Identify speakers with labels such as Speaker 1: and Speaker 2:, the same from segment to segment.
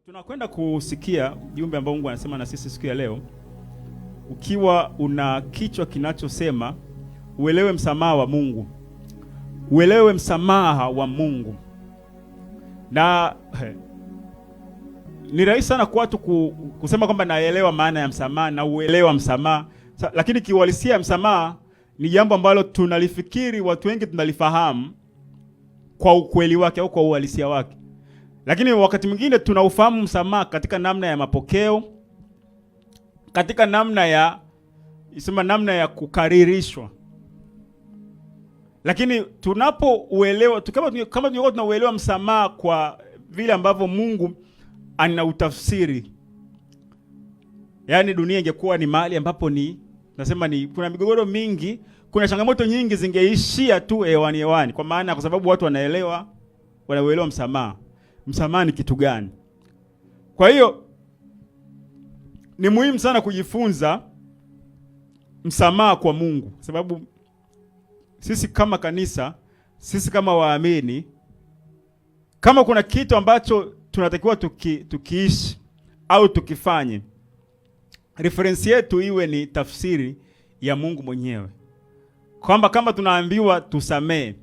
Speaker 1: Tunakwenda kusikia ujumbe ambao Mungu anasema na sisi siku ya leo. Ukiwa una kichwa kinachosema uelewe msamaha wa Mungu. Uelewe msamaha wa Mungu. Na ni rahisi sana kwa watu kusema kwamba naelewa maana ya msamaha na uelewa msamaha. Lakini kiuhalisia msamaha ni jambo ambalo tunalifikiri, watu wengi tunalifahamu kwa ukweli wake au kwa uhalisia wake. Lakini wakati mwingine tunaufahamu msamaha katika namna ya mapokeo, katika namna ya kukaririshwa. Lakini tunapouelewa, kama tunauelewa msamaha kwa vile ambavyo Mungu anautafsiri, yaani dunia ingekuwa ni mahali ambapo kuna migogoro mingi, kuna changamoto nyingi zingeishia tu hewani, kwa sababu watu wanauelewa msamaha. Msamaha ni kitu gani? Kwa hiyo ni muhimu sana kujifunza msamaha kwa Mungu, sababu sisi kama kanisa, sisi kama waamini, kama kuna kitu ambacho tunatakiwa tukiishi au tukifanye, reference yetu iwe ni tafsiri ya Mungu mwenyewe. Kwamba kama tunaambiwa tusamee,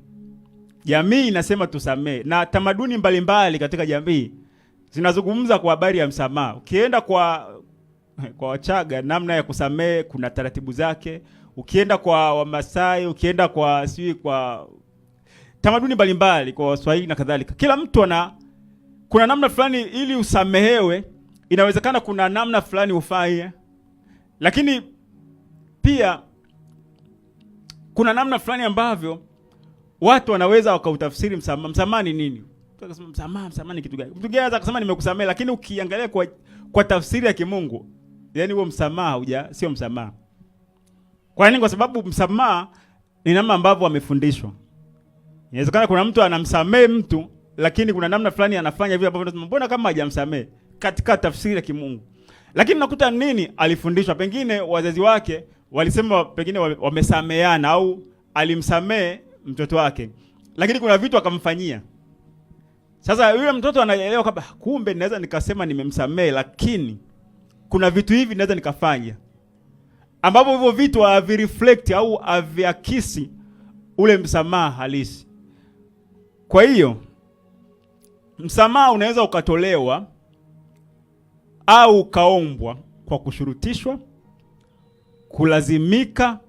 Speaker 1: jamii inasema tusamee, na tamaduni mbalimbali katika jamii zinazungumza kwa habari ya msamaha. Ukienda kwa Wachaga, namna ya kusamee kuna taratibu zake. Ukienda kwa Wamasai, ukienda kwa tamaduni mbalimbali, kwa Waswahili na kadhalika, kila mtu kuna namna fulani ili usamehewe. Inawezekana kuna namna fulani ufanye, lakini pia kuna namna fulani ambavyo watu wanaweza wakautafsiri msamaha. Msamaha ni nini? Tukasema msamaha ni kitu gani? Mtu gani anaweza kusema nimekusamehe, lakini ukiangalia kwa tafsiri ya kimungu, yani huo msamaha sio msamaha. Kwa nini? Kwa sababu msamaha ni namna ambavyo amefundishwa. Inawezekana kuna mtu anamsamehe mtu, lakini kuna namna fulani anafanya vile ambavyo tunasema mbona kama hajamsamehe katika tafsiri ya kimungu. Lakini nakuta nini alifundishwa? Pengine wazazi wake walisema pengine wamesameheana au alimsamehe mtoto wake, lakini kuna vitu akamfanyia. Sasa yule mtoto anaelewa kwamba kumbe naweza nikasema nimemsamehe, lakini kuna vitu hivi naweza nikafanya, ambapo hivyo vitu havireflect au haviakisi ule msamaha halisi. Kwa hiyo msamaha unaweza ukatolewa au ukaombwa kwa kushurutishwa, kulazimika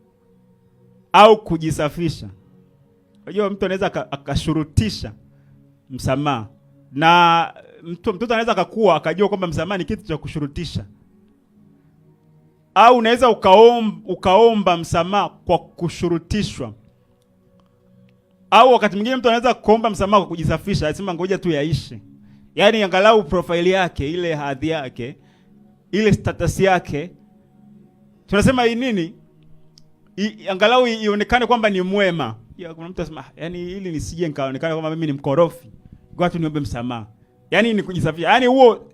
Speaker 1: au kujisafisha. Unajua mtu anaweza akashurutisha msamaha, na mtoto anaweza akajua kwamba msamaha ni kitu cha kushurutisha. Au unaweza ukaomba msamaha kwa kushurutishwa. Au wakati mwingine mtu anaweza kuomba msamaha kwa kujisafisha, anasema ngoja tu yaishe. Yaani angalau profile yake, ile hadhi yake, ile status yake, tunasema hii nini? Angalau ionekane kwamba ni mwema. Kuna mtu anasema yani ili nisije nikaonekana kwamba mimi ni mkorofi, ngoja tu niombe msamaha. Yaani ni kujisafisha. Yaani huo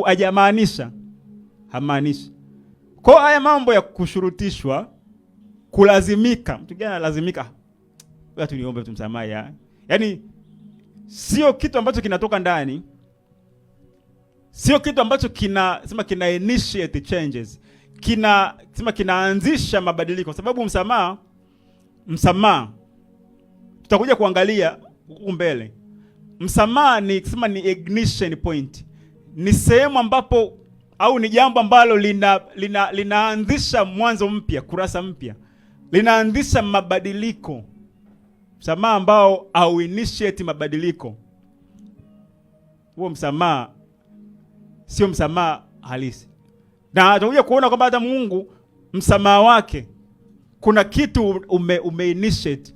Speaker 1: hajamaanisha. Hamaanishi. Kwa haya mambo ya kushurutishwa, kulazimika, mtu gani analazimika? Ngoja tu niombe tu msamaha. Yaani sio kitu ambacho kinatoka ndani. Sio kitu ambacho kina initiate changes. Kinaanzisha mabadiliko, sababu msamaha tutakuja kuangalia huko mbele. Msamaha ni ignition point. Ni sehemu ambapo au ni jambo ambalo linaanzisha mwanzo mpya, kurasa mpya. Linaanzisha mabadiliko. Msamaha ambao au initiate mabadiliko, huo msamaha sio msamaha halisi. Na tutakuja kuona kwamba hata Mungu msamaha wake kuna kitu ume-initiate.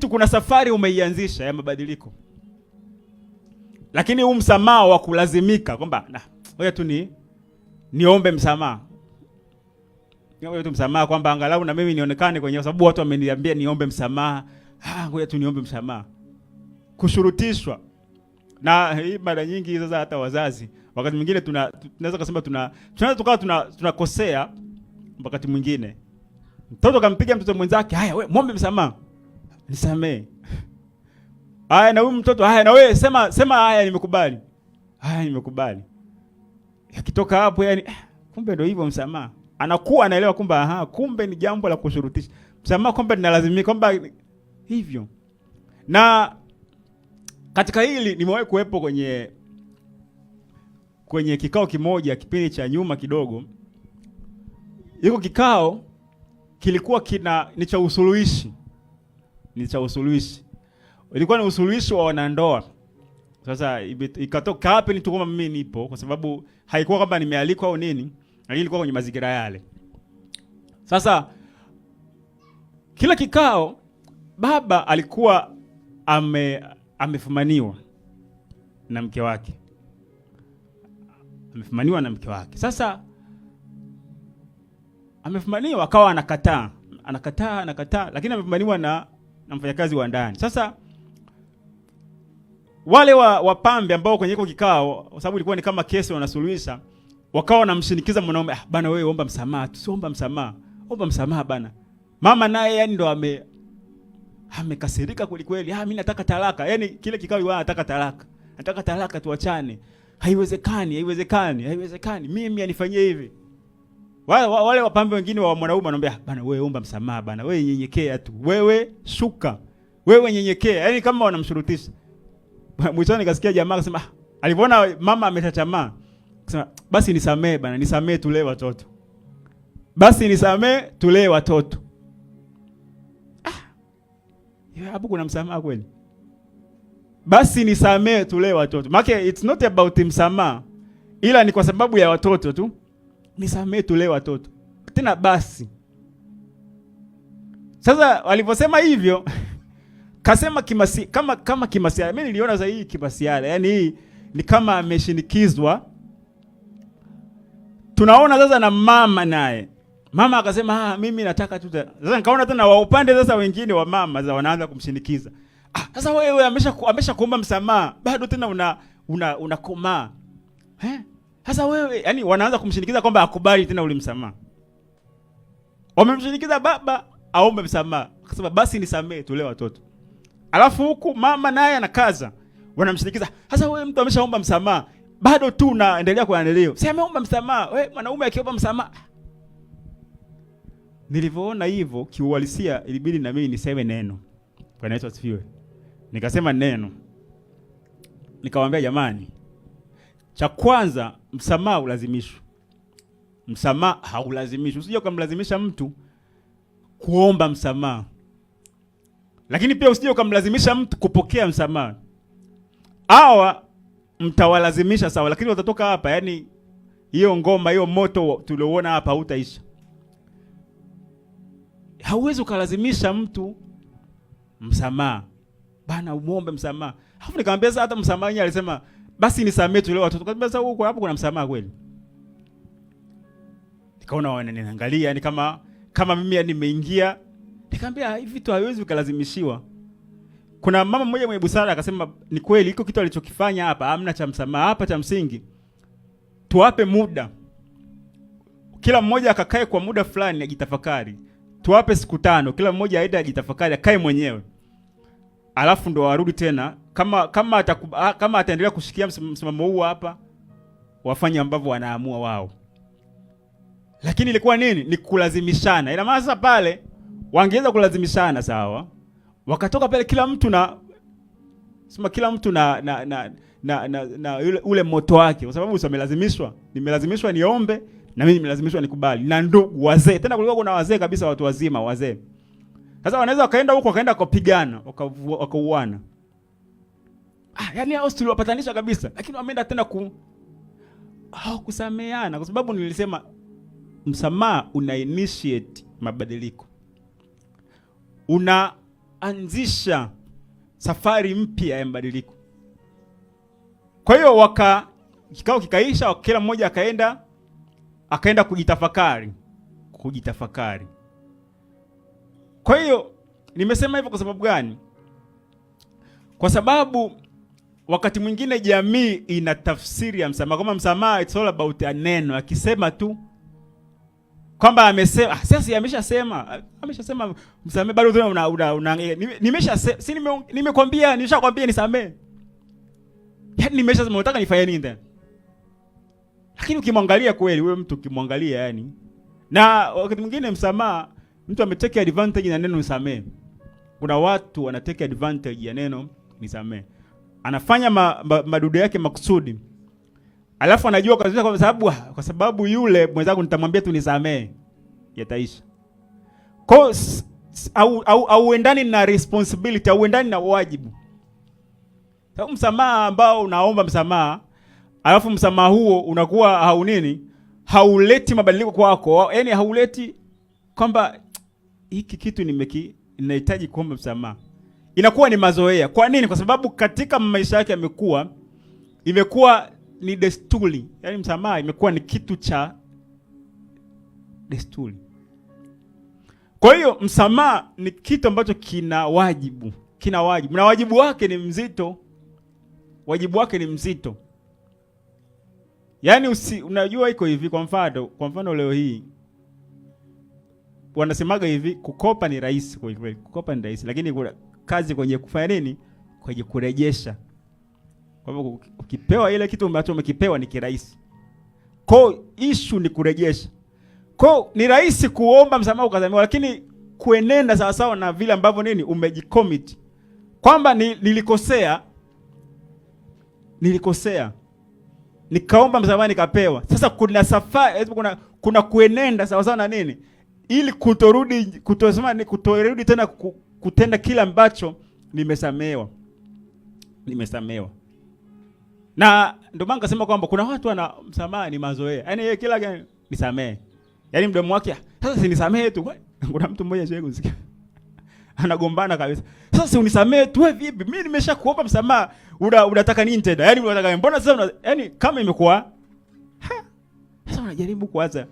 Speaker 1: Kuna safari umeianzisha ya mabadiliko. Lakini huu msamaha wa kulazimika kwamba ngoja tu niombe msamaha. Ngoja tu msamaha kwamba angalau na mimi nionekane kwenye, sababu watu wameniambia niombe msamaha. Ngoja tu niombe msamaha. Kushurutishwa. Na hii mara nyingi sasa hata wazazi wakati mwingine tunaweza kusema tunaweza tukawa tunakosea wakati mwingine. Mtoto kampiga mtoto mwenzake, haya wewe muombe msamaha. Nisamee. Haya na huyu mtoto, haya na wewe sema haya nimekubali. Haya nimekubali. Akitoka hapo yani kumbe ndio hivyo msamaha. Anakuwa anaelewa kwamba kumbe ni jambo la kushurutisha. Msamaha kwamba ninalazimika kwamba hivyo. Na katika hili nimewahi kuwepo kwenye kikao kimoja kipindi cha nyuma kidogo. Hiko kikao kilikuwa ni cha usuluhishi. Ni cha usuluhishi. Ilikuwa ni usuluhishi wa wanandoa. Sasa ikatoka hapa ni tu kama mimi nipo kwa sababu haikuwa kwamba nimealikwa au nini, lakini ilikuwa kwenye mazingira yale. Sasa kila kikao baba alikuwa amefumaniwa na mke wake. Amefumaniwa na mke wake. Sasa amefumaniwa akawa anakataa, lakini amefumaniwa na mfanyakazi wa ndani. Sasa wale wapambe ambao kwenye hiko kikao, kwa sababu ilikuwa ni kama kesi wanasuluhisha, wakawa wanamshinikiza mwanaume, bana wewe omba msamaha, tusiomba msamaha. Omba msamaha bana. Mama naye yani ndo amekasirika kweli kweli. Mimi nataka talaka. Yani kile kikao yeye anataka talaka. Nataka talaka tuachane. Haiwezekani. Mimi anifanyie hivi. Wale wapambe wengine wa mwanaume wanamwambia, bana wewe omba msamaha bana. Wewe nyenyekea tu. Wewe shuka. Wewe nyenyekea. Yani kama wanamshurutisha. Mwishoni nikasikia jamaa akasema, alipoona mama ametachamaa, akasema basi nisamee bana, nisamee tulee watoto. Basi nisamee tulee watoto. Hapo kuna msamaha kweli? Basi nisamee tulee watoto. Maana it's not about msamaha, ila ni kwa sababu ya watoto tu. Nisamee tulee watoto. Tena basi. Sasa waliposema hivyo kasema kama kimasiala. Mimi niliona za hii kimasiala. Yaani hii ni kama ameshinikizwa. Tunaona sasa na mama naye. Mama akasema mimi nataka tu. Sasa nikaona tena wa upande sasa wengine wa mama za wanaanza kumshinikiza. Sasa wewe ameshakuomba msamaha, bado tena unakomaa. Sasa wewe yani wanaanza kumshinikiza kwamba akubali tena ule msamaha. Wamemshinikiza baba aombe msamaha. Akasema basi nisamee tulee watoto. Alafu huku mama naye anakaza. Wanamshinikiza, sasa wewe mtu ameshaomba msamaha, bado tu unaendelea kuendelea. Si ameomba msamaha, wewe mwanaume akiomba msamaha. Nilivyoona hivyo kiuhalisia ilibidi na mimi niseme neno. Bwana Yesu asifiwe. Nikasema neno. Nikamwambia jamani, cha kwanza msamaha ulazimishwa. Msamaha haulazimishwi. Usije ukamlazimisha mtu kuomba msamaha. Lakini pia usije ukamlazimisha mtu kupokea msamaha. Hawa mtawalazimisha sawa, lakini watatoka hapa yani hiyo ngoma, hiyo moto tulioona hapa hautaisha. Hauwezi ukalazimisha mtu msamaha. Bana umuombe msamaha. Alafu nikamwambia sasa hata msamaha yeye alisema basi nisamee tu leo watoto. Nikamwambia sasa huko hapo kuna msamaha kweli? Nikaona wananiangalia yani kama mimi nimeingia. Nikamwambia hivi vitu haiwezi ukalazimishiwa. Kuna mama mmoja mwenye busara akasema ni kweli iko kitu alichokifanya hapa hamna cha msamaha. Hapa cha msingi tuwape muda. Kila mmoja akakae kwa muda fulani ajitafakari. Tuwape siku 5, kila mmoja aende ajitafakari, akae mwenyewe. Alafu ndo warudi tena. Kama ataendelea kushikia msimamo huu hapa, wafanye ambavyo wanaamua wao. Lakini ilikuwa nini? Ni kulazimishana. Ina maana sasa pale wangeweza kulazimishana sawa. Wakatoka pale kila mtu na ule moto wake, kwa sababu usimelazimishwa. Nimelazimishwa niombe na mimi nimelazimishwa nikubali. Na ndugu wazee, tena kulikuwa kuna wazee kabisa, watu wazima wazee. Sasa wanaweza wakaenda huko wakaenda kupigana, wakauana. Yani hao tuliwapatanisha kabisa, lakini wameenda tena kusameheana, kwa sababu nilisema msamaha una initiate mabadiliko. Unaanzisha safari mpya ya mabadiliko. Kwa hiyo kikao kikaisha, kila mmoja akaenda kujitafakari. Kwa hiyo nimesema hivyo kwa sababu gani? Kwa sababu wakati mwingine jamii ina tafsiri ya msamaha kama msamaha it's all about a neno. Akisema tu kwamba amesema, sasa ameshasema msamehe, bado nimekwambia nishakwambia nisamehe. Yaani nimeshasema unataka nifanye nini tena? Lakini ukimwangalia kweli wewe mtu ukimwangalia yani, na wakati mwingine msamaha mtu ametake advantage na neno nisamee. Kuna watu wanatake advantage ya neno nisamee. Anafanya madudu yake makusudi. Alafu anajua kwa sababu yule mwenzangu nitamwambia tu nisamee, yataisha. Au endani na responsibility, au endani na wajibu. Sababu msamaha ambao unaomba msamaha, alafu msamaha huo unakuwa hauleti mabadiliko kwako. Yaani hauleti kwamba hiki kitu ninahitaji kuomba msamaha. Inakuwa ni mazoea. Kwa nini? Kwa sababu katika maisha yake imekuwa ni desturi. Yaani msamaha imekuwa ni kitu cha desturi. Kwa hiyo msamaha ni kitu ambacho kina wajibu. Na wajibu wake ni mzito. Yaani unajua iko hivi, kwa mfano leo hii wanasemaga hivi, kukopa ni rahisi kwa kweli. Kukopa ni rahisi, lakini kuna kazi kwenye kufanya nini? Kwenye kurejesha. Kwa hivyo ukipewa ile kitu ambacho umekipewa ni kirahisi. Kwa issue ni kurejesha. Kwa ni rahisi kuomba msamaha ukasamehewa, lakini kuenenda sawa sawa na vile ambavyo umejicommit. Kwamba nilikosea. Nikaomba msamaha nikapewa. Sasa kuna safari, kuna kuenenda sawa sawa na ili kutorudi tena kutenda kila ambacho nimesamehewa. Na ndio maana nikasema kwamba kuna watu wana msamaha ni mazoea. Yaani yeye kila gani nisamee. Yaani mdomo wake sasa si nisamee tu. Kuna mtu mmoja siwezi kusikia. Anagombana kabisa. Sasa si unisamee tu wewe vipi? Mimi nimeshakuomba msamaha. Unataka nini tena? Yaani unataka mbona sasa yaani kama imekuwa sasa unajaribu kuanza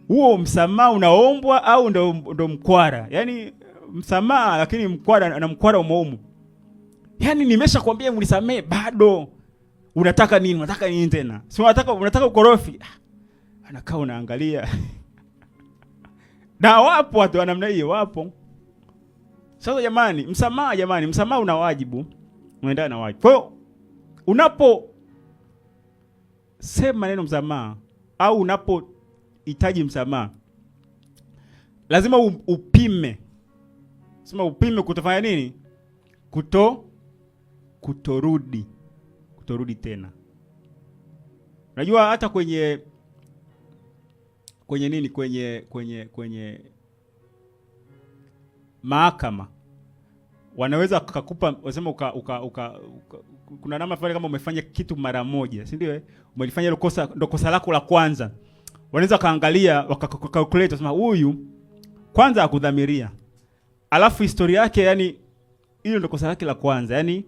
Speaker 1: huo msamaha unaombwa au ndo mkwara? Yaani msamaha lakini mkwara umeumu. Yaani nimeshakwambia unisamee bado. Unataka nini tena? Si unataka ukorofi. Anakaa unaangalia. Na wapo watu wa namna hiyo, wapo. Sasa jamani, msamaha una wajibu. Unaendana na wajibu. Kwa hiyo unapo sema neno msamaha au unapohitaji msamaha, lazima upime. Sema upime kutofanya nini? Kutorudi tena. Unajua hata kwenye mahakama wanaweza kukupa, wasema kuna namna fulani kama umefanya kitu mara moja, si ndio? Umelifanya ile kosa, ndio kosa lako la kwanza. Wanaweza kaangalia wakakalculate, wasema huyu kwanza hakudhamiria. Alafu historia yake, yani hilo ndio kosa lake la kwanza. Yani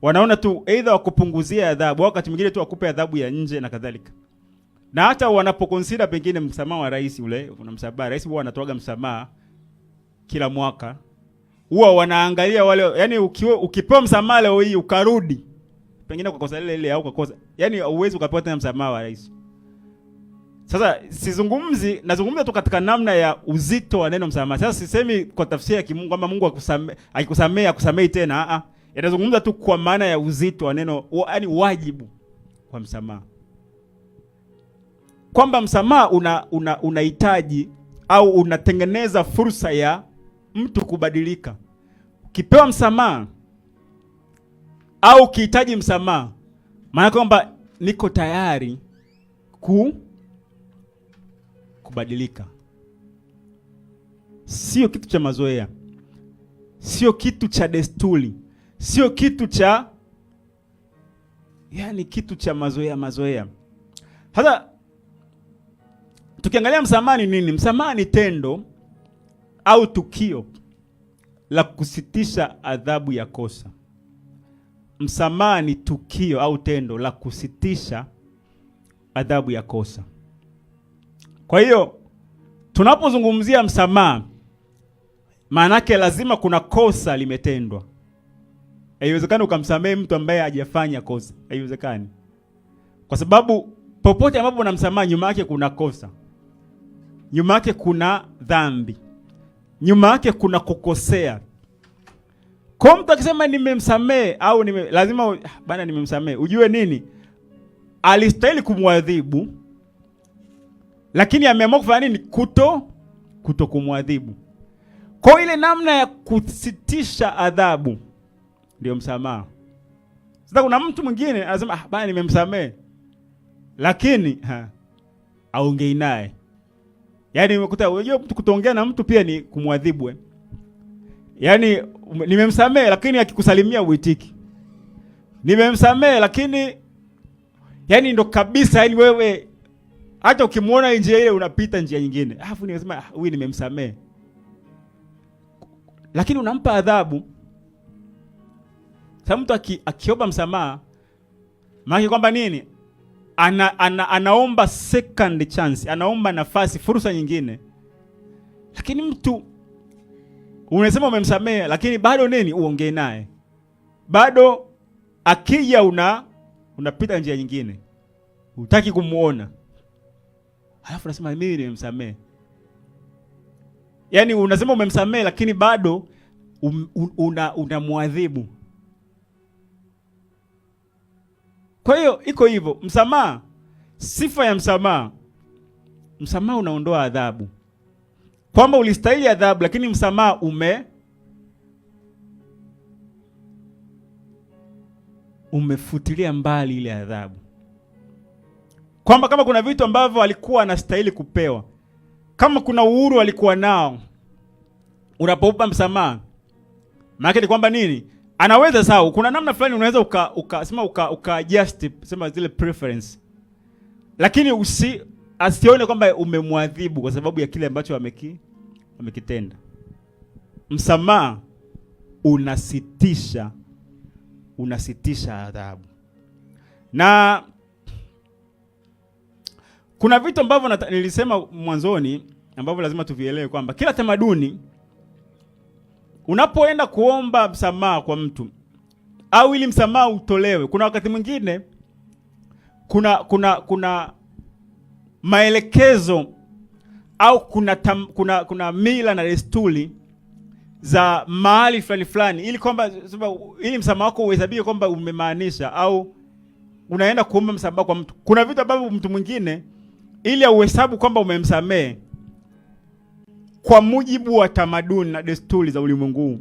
Speaker 1: wanaona tu either wakupunguzia adhabu, wakati mwingine tu wakupe adhabu ya nje na kadhalika. Na hata wanapoconsider pengine msamaha wa rais ule, kuna msamaha rais huwa anatoaga msamaha kila mwaka. Huwa wanaangalia wale, yani ukipewa msamaha leo hii ukarudi pengine kwa kosa lile au kwa kosa, yani huwezi ukapewa tena msamaha wa rais. Sasa nazungumza tu katika namna ya uzito wa neno msamaha. Sasa sisemi kwa tafsiri ya kimungu kwamba Mungu akusamei tena. Yanazungumza tu kwa maana ya uzito wa neno, yani wajibu kwa msamaha. Kwamba msamaha unahitaji au unatengeneza fursa ya mtu kubadilika. Ukipewa msamaha au ukihitaji msamaha, maana kwamba niko tayari kubadilika. Sio kitu cha mazoea. Sio kitu cha desturi. Sio kitu cha kitu cha mazoea. Sasa tukiangalia msamaha ni nini? Msamaha ni tendo au tukio la kusitisha adhabu ya kosa. Msamaha ni tukio au tendo la kusitisha adhabu ya kosa. Kwa hiyo tunapozungumzia msamaha, maana yake lazima kuna kosa limetendwa. Haiwezekani ukamsamehe mtu ambaye hajafanya kosa. Haiwezekani. Kwa sababu popote ambapo unamsamaha, nyuma yake kuna kosa. Nyuma yake kuna dhambi. Nyuma yake kuna kukosea. Kwa mtu akisema nimemsamehe au lazima nimemsamehe, ujue nini? alistahili kumwadhibu, lakini ameamua kufanya nini? Kuto kumwadhibu. Kwa ile namna ya kusitisha adhabu ndio msamaha. Sasa kuna mtu mwingine anasema bana nimemsamehe, lakini aongei naye. Yaani umekuta unajua mtu kutoongea na mtu pia ni kumwadhibu. Yaani nimemsamehe lakini akikusalimia uitiki. Nimemsamehe lakini yaani ndo kabisa, yaani wewe hata ukimuona njia ile unapita njia nyingine. Alafu nimesema huyu nimemsamehe, lakini unampa adhabu. Sasa mtu akiomba msamaha, maana kwamba nini? Anaomba second chance, anaomba nafasi, fursa nyingine. Lakini mtu unasema umemsamehe, lakini bado nini? Uongee naye. Bado akija unapita njia nyingine. Hutaki kumuona. Halafu unasema mimi nimemsamehe. Yaani unasema umemsamehe lakini bado unamwadhibu. Kwa hiyo iko hivyo, msamaha, sifa ya msamaha unaondoa adhabu. Kwamba ulistahili adhabu lakini msamaha umefutilia mbali ile adhabu. Kwamba kama kuna vitu ambavyo alikuwa anastahili kupewa, kama kuna uhuru alikuwa nao, unapompa msamaha, maana ni kwamba nini? Anaweza sawa, kuna namna fulani unaweza uka adjust sema zile preference. Lakini asione kwamba umemwadhibu kwa sababu ya kile ambacho amekitenda. Msamaha unasitisha adhabu. Na kuna vitu ambavyo nilisema mwanzoni ambavyo lazima tuvielewe kwamba kila tamaduni unapoenda kuomba msamaha kwa mtu au ili msamaha utolewe, kuna wakati mwingine kuna maelekezo au kuna mila na desturi za mahali fulani ili msamaha wako uhesabike kwamba umemaanisha au unaenda kuomba msamaha kwa mtu. Kuna vitu ambavyo mtu mwingine ili auhesabu kwamba umemsamehe kwa mujibu wa tamaduni na desturi za ulimwengu,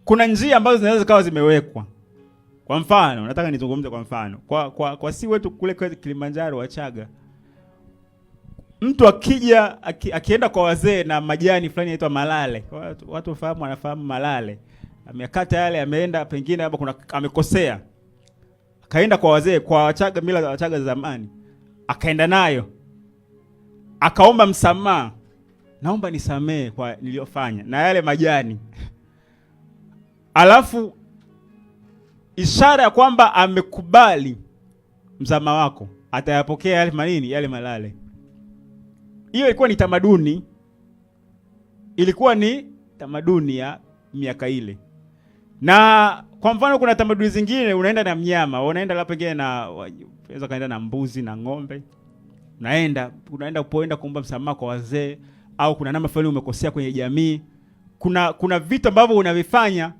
Speaker 1: kuna njia ambazo zinaweza kawa zimewekwa. Kwa mfano, nataka nizungumze kwa mfano. Kwa si wetu kule kwa Kilimanjaro Wachaga, mtu akienda kwa wazee na majani fulani inaitwa malale. Watu wanafahamu malale. Amekata yale, ameenda pengine hapa kuna amekosea. Akaenda kwa wazee, kwa Wachaga, mila za Wachaga za zamani. Akaenda nayo. Akaomba msamaha. Naomba nisamee kwa niliyofanya na yale majani. Alafu ishara ya kwamba amekubali msamaha wako, atayapokea yale malale. Hiyo ilikuwa ni tamaduni. Ilikuwa ni tamaduni ya miaka ile. Na kwa mfano kuna tamaduni zingine unaenda na mnyama, unaenda labda pengine unaweza kaenda na mbuzi na ng'ombe. Unaenda kuomba msamaha kwa wazee au kuna namna fulani umekosea kwenye jamii. Kuna vitu ambavyo unavifanya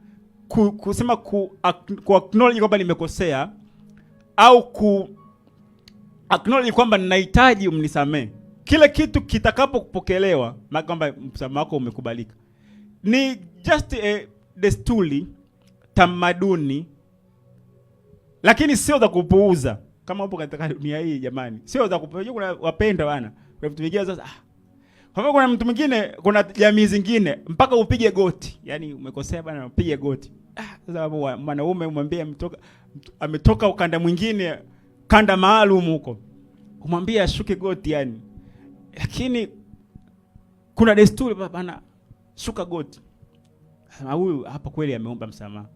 Speaker 1: kusema acknowledge kwamba nimekosea au acknowledge kwamba ninahitaji mnisamee. Kile kitu kitakapopokelewa maana kwamba msamaha wako umekubalika. Ni just desturi, tamaduni, lakini sio za kupuuza. Kama upo katika dunia hii jamani, sio za kupuuza. Kuna wapenda bana, kuna vitu vingine sasa. Kwa kuna mtu mwingine, kuna jamii zingine mpaka upige goti. Yaani umekosea bana, upige goti. Sasa mwanaume umwambie ametoka ukanda mwingine, kanda maalum huko, kumwambia ashuke goti yani. Lakini kuna desturi bana, shuka goti. Huyu hapa kweli ameomba msamaha.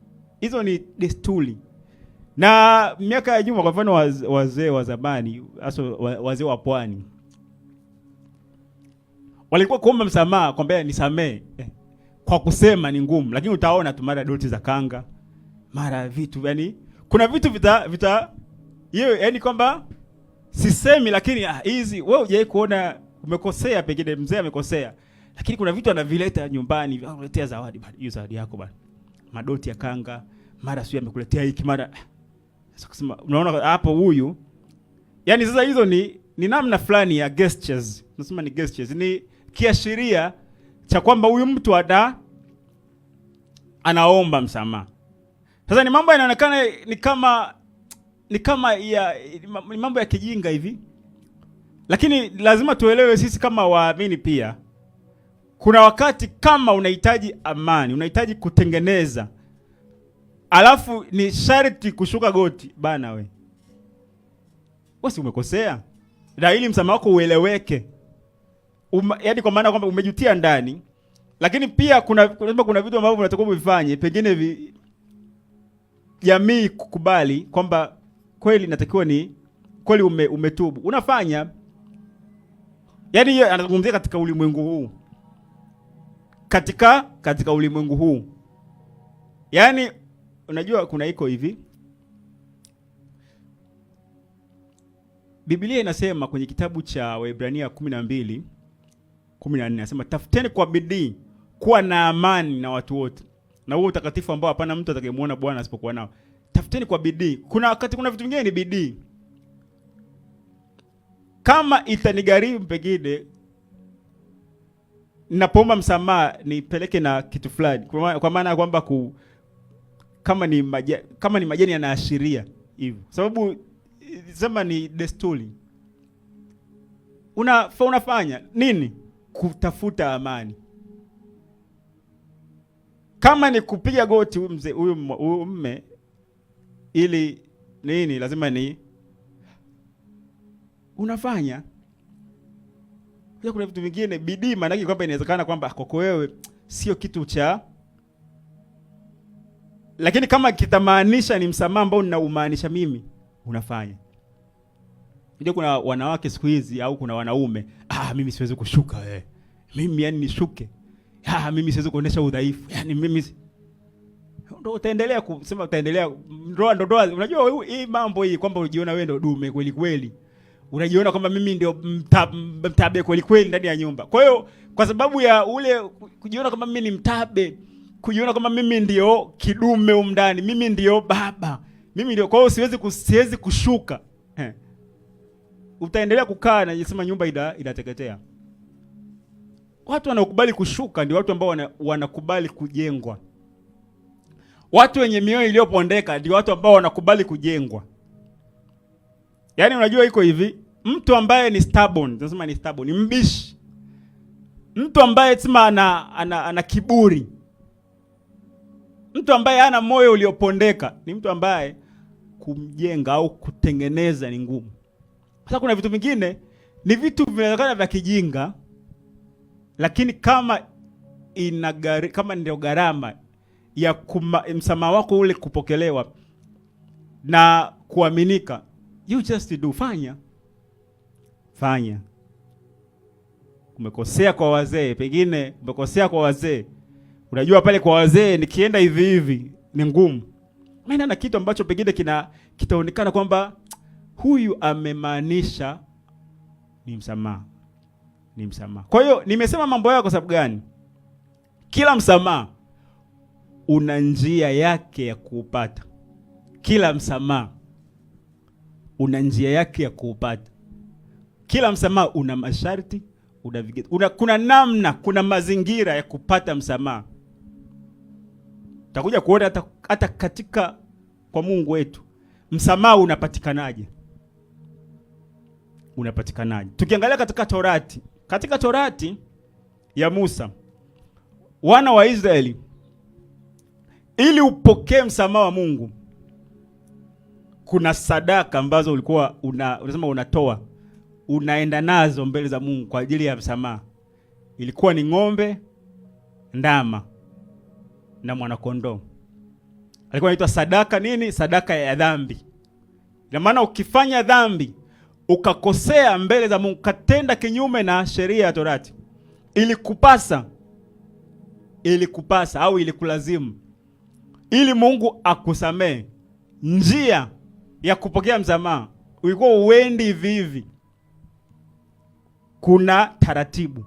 Speaker 1: Hizo ni desturi. Na miaka ya nyuma kwa mfano wazee wa zamani, hasa wazee wa pwani, walikuwa kuomba msamaha kwamba nisamee. Kwa kusema ni ngumu, lakini utaona tu mara doti za kanga, mara vitu yani kuna vitu vita hiyo yani kwamba sisemi lakini hizi wewe hujai kuona umekosea, pengine mzee amekosea. Lakini kuna vitu anavileta nyumbani, anakuletea zawadi bana. Hiyo zawadi yako bana. Madoti ya kanga, mara sio amekuletea hiki mara. Sasa kusema unaona hapo huyu, yani sasa hizo ni namna fulani ya gestures. Nasema ni gestures, ni kiashiria cha kwamba huyu mtu anaomba msamaha. Sasa ni mambo yanaonekana ni kama ni mambo ya kijinga hivi. Lakini lazima tuelewe sisi kama waamini pia, kuna wakati kama unahitaji amani, unahitaji kutengeneza, alafu ni sharti kushuka goti bana, wewe si umekosea, na ili msamaha wako ueleweke, yaani kwa maana kwamba umejutia ndani. Lakini pia kuna vitu ambavyo unatakiwa uvifanye, pengine jamii kukubali kwamba kweli natakiwa ni kweli umetubu, unafanya. Yaani yeye anazungumzia katika ulimwengu huu, katika ulimwengu huu. Yaani unajua kuna iko hivi, Biblia inasema kwenye kitabu cha Waebrania 12:14 inasema tafuteni kwa bidii kuwa na amani na watu wote na huo utakatifu ambao hapana mtu atakayemuona Bwana asipokuwa nao. Tafuteni kwa bidii. Kuna wakati kuna vitu vingine ni bidii. Kama itanigharimu pengine ninapoomba msamaha nipeleke na kitu fulani, kwa maana kwamba kama ni majani yanaashiria hivyo, sababu sema ni desturi, unafanya nini? Kutafuta amani. Kama ni kupiga goti huyu mume ili nini, lazima ni unafanya. Kuna vitu vingine bidii, maana yake kwamba inawezekana kwamba kwako wewe sio kitu cha, lakini kama kitamaanisha ni msamaha ambao ninaumaanisha mimi, unafanya. Ndio kuna wanawake siku hizi au kuna wanaume, mimi siwezi kushuka mimi yani nishuke. Mimi siwezi kuonesha udhaifu. Yani mimi ndio utaendelea kusema, utaendelea ndoa. Unajua hii mambo hii kwamba unajiona wewe ndio dume kweli kweli. Unajiona kwamba mimi ndio mtabe kweli kweli ndani ya nyumba. Kwa hiyo kwa sababu ya ule kujiona kwamba mimi ni mtabe, kujiona kwamba mimi ndio kidume huko ndani, mimi ndio baba, mimi ndio, kwa hiyo siwezi kushuka. Utaendelea kukaa na jisema nyumba inateketea. Watu wanaokubali kushuka ndio watu ambao wanakubali kujengwa. Watu wenye mioyo iliyopondeka ndio watu ambao wanakubali kujengwa. Yaani unajua iko hivi, mtu ambaye ni stubborn, tunasema ni stubborn, ni mbishi. Mtu ambaye sema ana kiburi. Mtu ambaye hana moyo uliopondeka ni mtu ambaye kumjenga au kutengeneza ni ngumu. Sasa kuna vitu vingine ni vitu vinawezekana vya kijinga, lakini kama kama ndio gharama ya msamaha wako ule kupokelewa na kuaminika, you just do. Fanya. Umekosea kwa wazee, pengine umekosea kwa wazee. Unajua pale kwa wazee nikienda hivi ni ngumu. Maana na kitu ambacho pengine kitaonekana kwamba huyu amemaanisha ni msamaha. Kwa hiyo nimesema mambo yao kwa sababu gani? Kila msamaha una njia yake ya kuupata. Kila msamaha una njia yake ya kuupata. Kila msamaha una masharti, kuna namna, kuna mazingira ya kupata msamaha. Utakuja kuona hata katika kwa Mungu wetu msamaha unapatikanaje? Tukiangalia katika Torati ya Musa, wana wa Israeli ili upokee msamaha wa Mungu, kuna sadaka ambazo ulikuwa unasema unatoa, unaenda nazo mbele za Mungu kwa ajili ya msamaha. Ilikuwa ni ng'ombe, ndama na mwana-kondoo. Alikuwa anaitwa sadaka nini? Sadaka ya dhambi. Ina maana ukifanya dhambi, ukakosea mbele za Mungu, katenda kinyume na sheria ya Torati, ilikupasa au ilikulazimu, ili Mungu akusamee, njia ya kupokea msamaha ulikuwa uendi vivi. Kuna taratibu.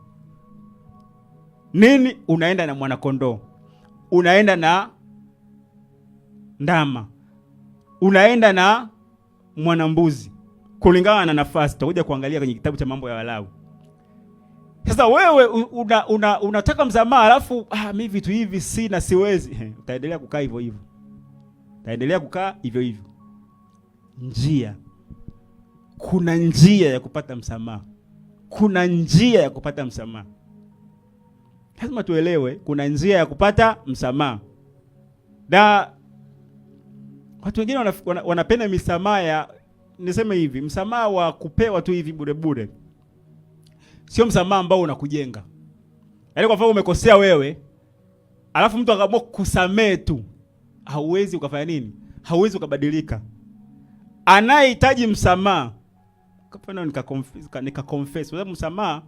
Speaker 1: Nini? Unaenda na mwana-kondoo, unaenda na ndama, unaenda na mwanambuzi kulingana na nafasi. Tutakuja kuangalia kwenye kitabu cha Mambo ya Walawi. Sasa wewe unataka msamaha, alafu mimi vitu hivi sina, siwezi. Utaendelea kukaa hivyo hivyo. Utaendelea kukaa hivyo hivyo. Kuna njia ya kupata msamaha. Kuna njia ya kupata msamaha. Lazima tuelewe kuna njia ya kupata msamaha. Na watu wengine wanapenda misamaha niseme hivi, msamaha wa kupewa tu hivi bure bure. Sio msamaha ambao unakujenga. Yaani kwa mfano umekosea wewe, alafu mtu akaamua kukusamee tu. Hauwezi ukafanya nini? Hauwezi ukabadilika. Anayehitaji msamaha, kwa mfano nika-confess. Sababu msamaha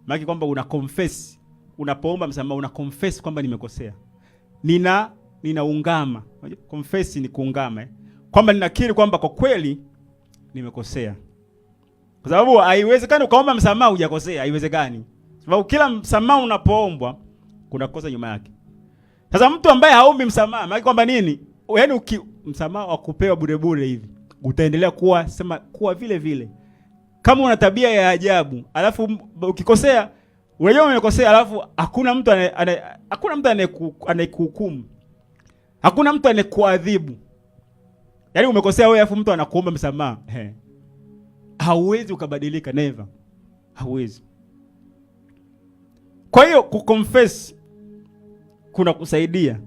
Speaker 1: maana kwamba una confess. Unapoomba msamaha una confess kwamba nimekosea. Ninaungama. Confess ni kuungama. Kwamba ninakiri kwamba kwa kweli nimekosea. Kwa sababu haiwezekani ukaomba msamaha hujakosea, haiwezekani. Sababu kila msamaha unapoombwa kuna kosa nyuma yake. Sasa mtu ambaye haombi msamaha, maana kwamba nini? Yaani msamaha wa kupewa bure bure hivi, utaendelea kuwa vile vile. Kama una tabia ya ajabu, alafu ukikosea, unajua umekosea, alafu hakuna mtu anayekuhukumu. Hakuna mtu anayekuadhibu. Yaani umekosea wewe alafu mtu anakuomba msamaha. Hauwezi ukabadilika, never. Hauwezi. Kwa hiyo kuconfess kuna kusaidia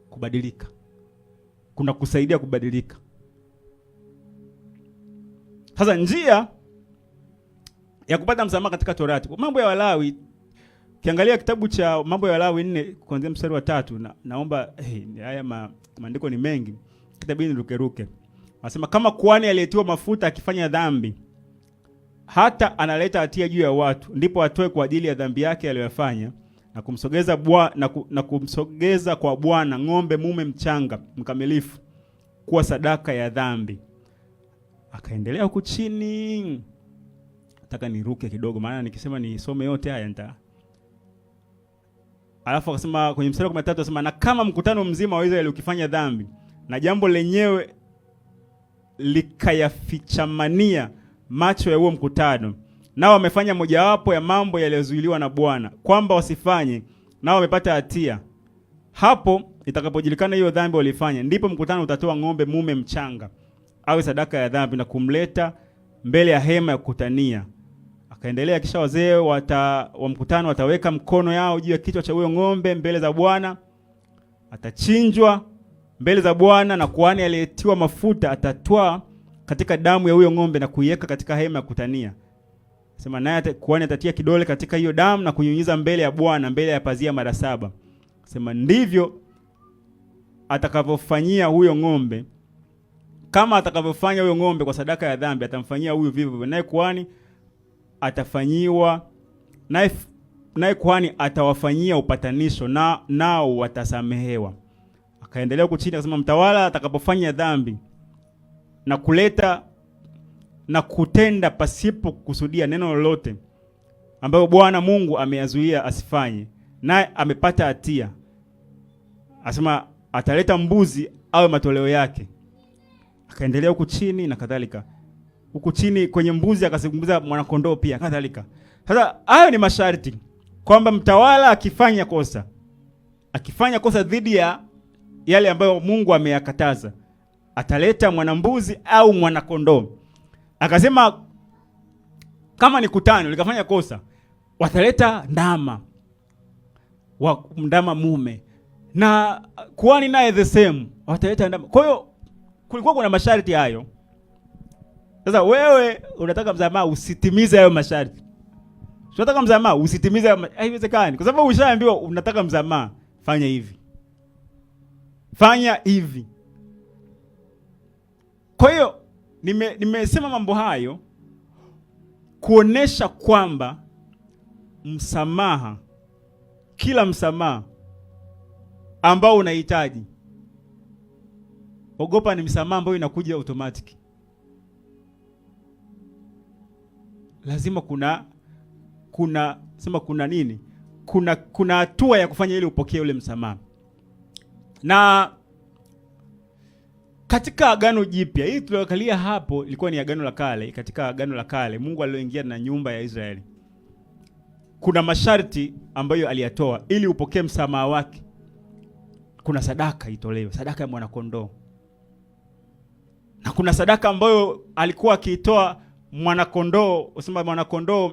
Speaker 1: kubadilika. Kuna kusaidia kubadilika. Sasa njia ya kupata msamaha katika Torati. Kwa Mambo ya Walawi, kiangalia kitabu cha Mambo ya Walawi 4 kuanzia mstari wa 3, naomba haya maandiko ni mengi. Kitabu hili ruke. Anasema kama kuhani aliyetiwa mafuta akifanya dhambi, hata analeta hatia juu ya watu, ndipo atoe kwa ajili ya dhambi yake aliyofanya na kumsogeza kwa Bwana ng'ombe mume mchanga mkamilifu kuwa sadaka ya dhambi. Akaendelea huku chini. Nataka niruke kidogo maana nikisema nisome yote haya Alafu akasema kwenye mstari wa 13 anasema na kama mkutano mzima wa Israeli ukifanya dhambi na jambo lenyewe likayafichamania macho ya huo mkutano, nao wamefanya mojawapo ya mambo yaliyozuiliwa na Bwana kwamba wasifanye, nao wamepata hatia, hapo itakapojulikana hiyo dhambi walifanya, ndipo mkutano utatoa ng'ombe mume mchanga awe sadaka ya dhambi na kumleta mbele ya hema ya kukutania. Akaendelea, kisha wazee wa mkutano wataweka mkono yao juu ya kichwa cha huyo ng'ombe mbele za Bwana. Atachinjwa mbele za Bwana, na kuhani aliyetiwa mafuta atatwaa katika damu ya huyo ng'ombe na kuiweka katika hema ya kukutania. Sema naye kuhani atatia kidole katika hiyo damu na kunyunyiza mbele ya Bwana mbele ya pazia mara 7. Sema ndivyo atakavyofanyia huyo ng'ombe. Kama atakavyofanya huyo ng'ombe kwa sadaka ya dhambi, atamfanyia huyo vivyo hivyo. Naye kuhani atafanyiwa, naye kuhani atawafanyia upatanisho, nao watasamehewa. Akaendelea kuchini akasema mtawala atakapofanya dhambi na kuleta na kutenda pasipo kukusudia neno lolote ambayo Bwana Mungu ameyazuia asifanye, naye amepata hatia, asema ataleta mbuzi awe matoleo yake. Akaendelea huku chini na kadhalika. Huku chini kwenye mbuzi akazungumza mwanakondoo pia kadhalika. Sasa hayo ni masharti kwamba mtawala akifanya kosa dhidi ya yale ambayo Mungu ameyakataza, ataleta mwanambuzi au mwanakondoo. Akasema kama ni kutano likafanya kosa, wataleta ndama mume, na kuhani naye the same wataleta ndama. Kwa hiyo kulikuwa kuna masharti hayo. Sasa wewe unataka msamaha, usitimize hayo masharti. Unataka msamaha, usitimize hayo, haiwezekani. Kwa sababu ushaambiwa unataka msamaha, fanya hivi. Fanya hivi. Kwa hiyo nimesema mambo hayo kuonesha kwamba msamaha, kila msamaha ambao unahitaji, ogopa ni msamaha ambao inakuja automatic. Lazima kuna hatua ya kufanya ili upokee ule msamaha. Na Katika Agano Jipya, hii tulioangalia hapo ilikuwa ni Agano la Kale. Katika Agano la Kale Mungu alioingia na nyumba ya Israeli, kuna masharti ambayo aliyatoa ili upokee msamaha wake. Kuna sadaka itolewe, sadaka ya mwana kondoo. Na kuna sadaka ambayo alikuwa akiitoa mwana kondoo, usema mwana kondoo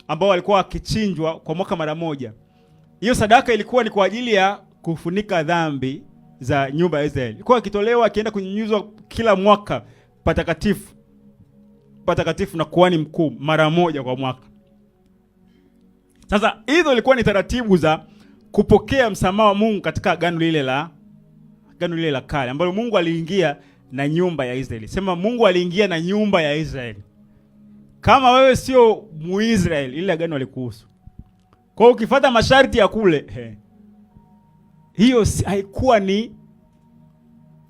Speaker 1: ambao alikuwa akichinjwa kwa mwaka mara moja. Hiyo sadaka ilikuwa ni kwa ajili ya kufunika dhambi za nyumba ya Israeli. Ilikuwa ikitolewa akienda kunyunyuzwa kila mwaka patakatifu na kuhani mkuu mara moja kwa mwaka. Sasa hizo ilikuwa ni taratibu za kupokea msamaha wa Mungu katika agano lile la kale ambalo Mungu aliingia na nyumba ya Israeli. Sema Mungu aliingia na nyumba ya Israeli. Kama wewe sio Muisraeli, ile agano alikuhusu. Kwa hiyo ukifuata masharti ya kule, hiyo haikuwa ni,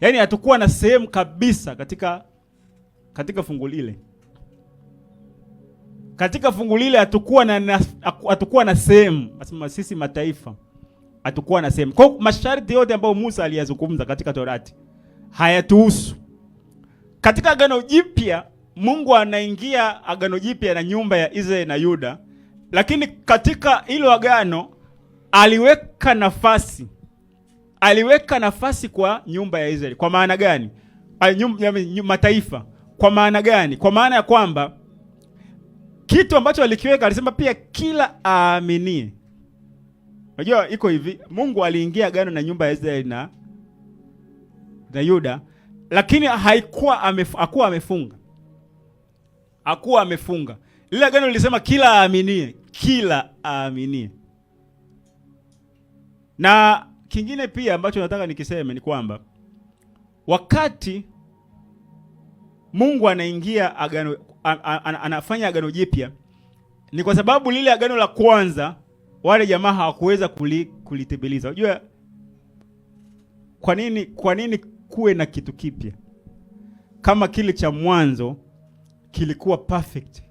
Speaker 1: yani hatakuwa na sehemu kabisa katika fungu lile. Katika fungu lile hatakuwa na sehemu. Nasema sisi mataifa hatakuwa na sehemu. Kwa hiyo masharti yote ambayo Musa aliyazungumza katika Torati hayatuhusu. Katika Agano Jipya Mungu anaingia Agano Jipya na nyumba ya Israeli na Yuda, lakini katika hilo agano aliweka nafasi kwa nyumba ya Israeli. Kwa maana gani? Mataifa. Kwa maana gani? Kwa maana ya kwamba kitu ambacho alikiweka, alisema pia kila aaminie. Unajua iko hivi, Mungu aliingia agano na nyumba ya Israeli na Yuda, lakini hakuwa amefunga. Lile agano lilisema kila aaminie. Na kingine pia ambacho nataka nikiseme ni kwamba wakati Mungu anaingia agano, anafanya agano jipya, ni kwa sababu lile agano la kwanza wale jamaa hawakuweza kulitimiza. Unajua kwa nini kuwe na kitu kipya kama kile cha mwanzo kilikuwa perfect?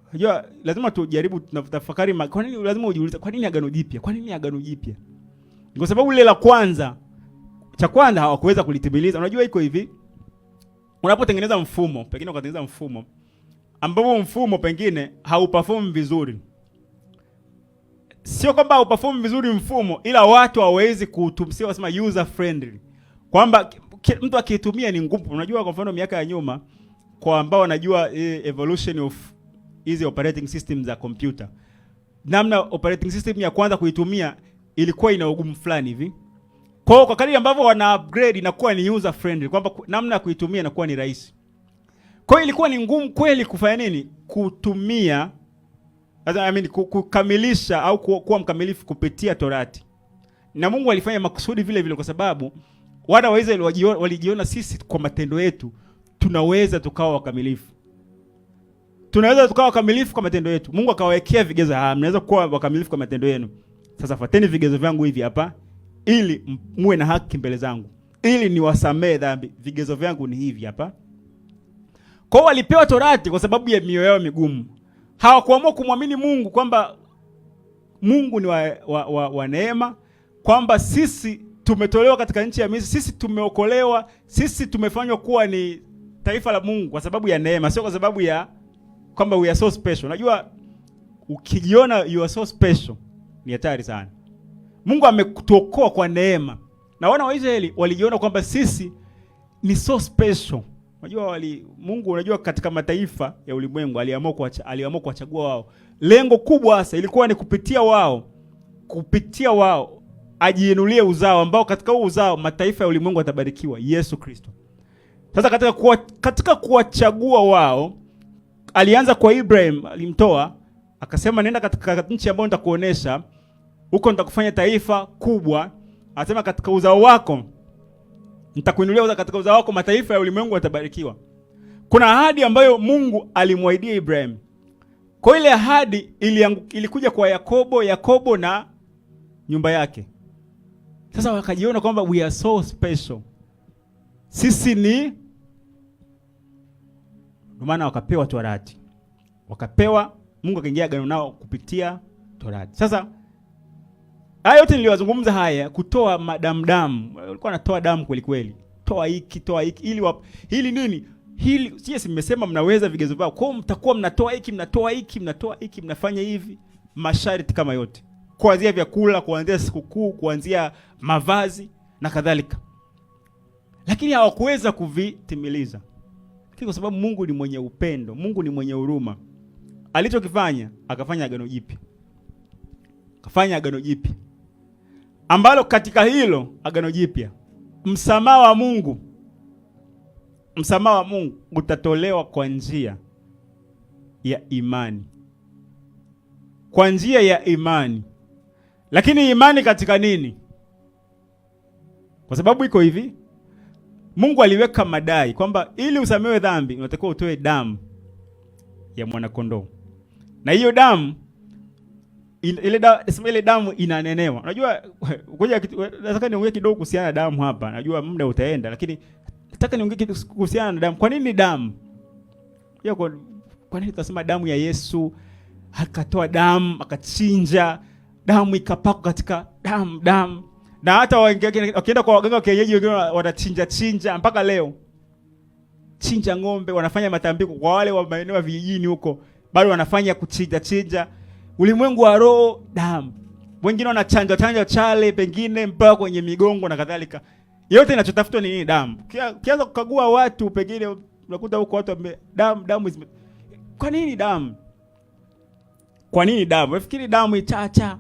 Speaker 1: Unajua lazima tujaribu tunatafakari, kwa nini lazima ujiulize kwa nini agano jipya? Kwa nini agano jipya? Ni kwa sababu lile la kwanza, cha kwanza hawakuweza kulitimiliza. Unajua iko hivi, unapotengeneza mfumo, pengine ukatengeneza mfumo ambapo mfumo pengine hauperform vizuri. Sio kwamba hauperform vizuri mfumo, ila watu hawawezi kuutumia, wasema user friendly, kwamba mtu akitumia ni ngumu. Unajua kwa mfano miaka ya nyuma, kwa ambao wanajua evolution of hizi operating system za computer, namna operating system ya kwanza kuitumia ilikuwa ina ugumu fulani hivi. Kwa kadri ambavyo wana upgrade inakuwa ni user friendly, kwamba namna ya kuitumia inakuwa ni rahisi. Kwa hiyo ilikuwa ni ngumu kweli kufanya nini? Kutumia, kukamilisha au kuwa mkamilifu kupitia Torati. Na Mungu alifanya makusudi vile vile, kwa sababu wana wa Israeli walijiona sisi kwa matendo yetu tunaweza tukawa wakamilifu. Tunaweza tukawa wakamilifu kwa matendo yetu. Mungu akawawekea vigezo, mnaweza kuwa wakamilifu kwa matendo yenu. Sasa fuateni vigezo vyangu hivi hapa ili muwe na haki mbele zangu, ili niwasamee dhambi. Vigezo vyangu ni hivi hapa. Kwa hiyo walipewa Torati kwa sababu ya mioyo yao migumu. Hawakuamua kumwamini Mungu kwamba Mungu ni wa neema, kwamba sisi tumetolewa katika nchi ya Misri, sisi tumeokolewa, sisi tumefanywa kuwa ni taifa la Mungu kwa sababu ya neema, sio kwa sababu ya kwamba we are so special. Unajua ukijiona you are so special ni hatari sana. Mungu amekutokoa kwa neema. Na wana wa Israeli walijiona kwamba sisi ni so special. Unajua Mungu, unajua katika mataifa ya ulimwengu aliamua kuwachagua wao. Lengo kubwa hasa ilikuwa ni kupitia wao ajiinulie uzao ambao katika huo uzao mataifa ya ulimwengu yatabarikiwa, Yesu Kristo. Sasa katika kuwachagua wao, alianza kwa Ibrahim, alimtoa akasema nenda katika nchi ambayo nitakuonesha, huko nitakufanya taifa kubwa. Anasema katika uzao wako nitakuinulia, katika uzao wako mataifa ya ulimwengu yatabarikiwa. Kuna ahadi ambayo Mungu alimwahidia Ibrahim. Kwa ile ahadi ilikuja kwa Yakobo na nyumba yake. Sasa wakajiona kwamba we are so special, sisi ni, ndio maana wakapewa Torati. Mungu akaingia agano nao kupitia Torati. Sasa haya yote niliwazungumza haya kutoa damu. Walikuwa wanatoa damu kweli kweli. toa hiki hili nini? Hili sisi nimesema mnaweza vigezo vyao. Kwa mtakuwa mnatoa hiki, mnafanya hivi, masharti kama yote. Kuanzia vyakula, kuanzia sikukuu, kuanzia mavazi na kadhalika. Lakini hawakuweza kuvitimiliza. Kwa sababu Mungu ni mwenye upendo, Mungu ni mwenye huruma. Alichokifanya, akafanya agano jipya. Akafanya agano jipya. Ambalo katika hilo agano jipya, msamaha wa Mungu utatolewa kwa njia ya imani. Kwa njia ya imani. Lakini imani katika nini? Kwa sababu iko hivi, Mungu aliweka madai kwamba ili usamehewe dhambi unatakiwa utoe damu ya mwanakondoo. Na hiyo damu ile damu inanenewa. Unajua nataka niongee kidogo kuhusiana na damu hapa. Najua muda utaenda, lakini nataka niongee kuhusiana na damu. Kwa nini damu? Kwa nini tunasema damu ya Yesu? Akatoa damu, akachinja, damu ikapakwa katika damu. Na hata wakienda kwa waganga wa kienyeji wengine watachinja mpaka leo. Chinja ng'ombe, wanafanya matambiko kwa wale wa maeneo ya vijijini huko. Bado wanafanya kuchinja. Ulimwengu wa roho, damu. Wengine wanachanja chale pengine mpaka kwenye migongo na kadhalika. Yote inachotafutwa ni nini? Damu. Kianza kukagua watu pengine unakuta huko watu damu. Kwa nini damu? Kwa nini damu? Nafikiri damu ichacha,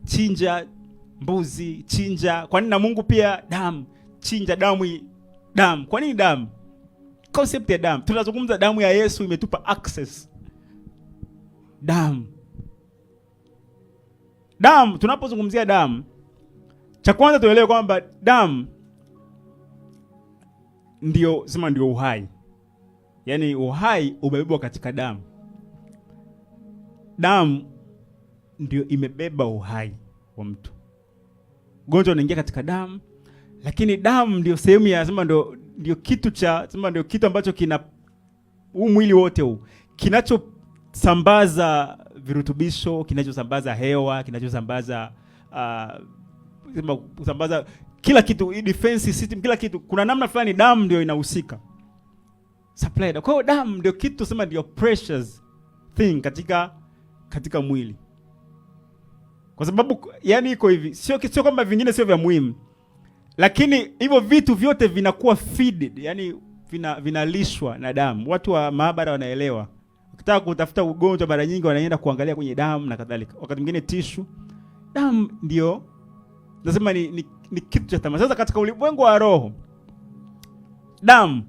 Speaker 1: chinja mbuzi, chinja. Kwa nini na Mungu pia damu? Chinja damu. Kwa nini damu? Concept ya damu. Tunazungumza damu ya Yesu imetupa access. Damu, tunapozungumzia damu, cha kwanza tuelewe kwamba damu ndio uhai. Yaani uhai umebebwa katika damu. Damu ndio imebeba uhai wa mtu. Gonjwa unaingia katika damu, lakini damu ndio sehemu ya ndio kitu ambacho kina mwili wote huu kinachosambaza virutubisho, kinachosambaza hewa, kinachosambaza kusambaza kila kitu, defense system, kila kitu. Kuna namna fulani damu ndio inahusika supply. Kwa hiyo damu ndio kitu ndio precious thing katika mwili. Kwa sababu yani iko hivi, sio kwamba vingine sio vya muhimu, lakini hivyo vitu vyote vinakuwa feeded, yani vinalishwa na damu. Watu wa maabara wanaelewa. Ukitaka kutafuta ugonjwa mara nyingi wanaenda kuangalia kwenye damu na kadhalika. Wakati mwingine tissue. Damu ndio nasema ni kitu cha thamani. Sasa katika ulimwengu wa roho, damu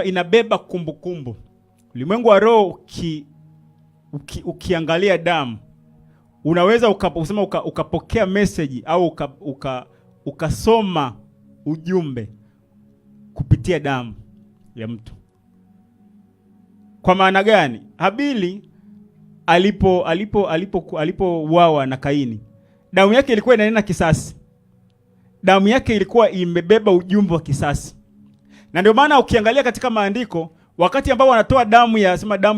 Speaker 1: inabeba kumbukumbu. Ulimwengu wa roho ukiangalia damu, unaweza ukapokea message au ukasoma ujumbe kupitia damu ya mtu. Kwa maana gani? Habili alipouawa na Kaini, damu yake ilikuwa inanena kisasi. Damu yake ilikuwa imebeba ujumbe wa kisasi. Na ndio maana ukiangalia katika maandiko, wakati ambao wanatoa damu ya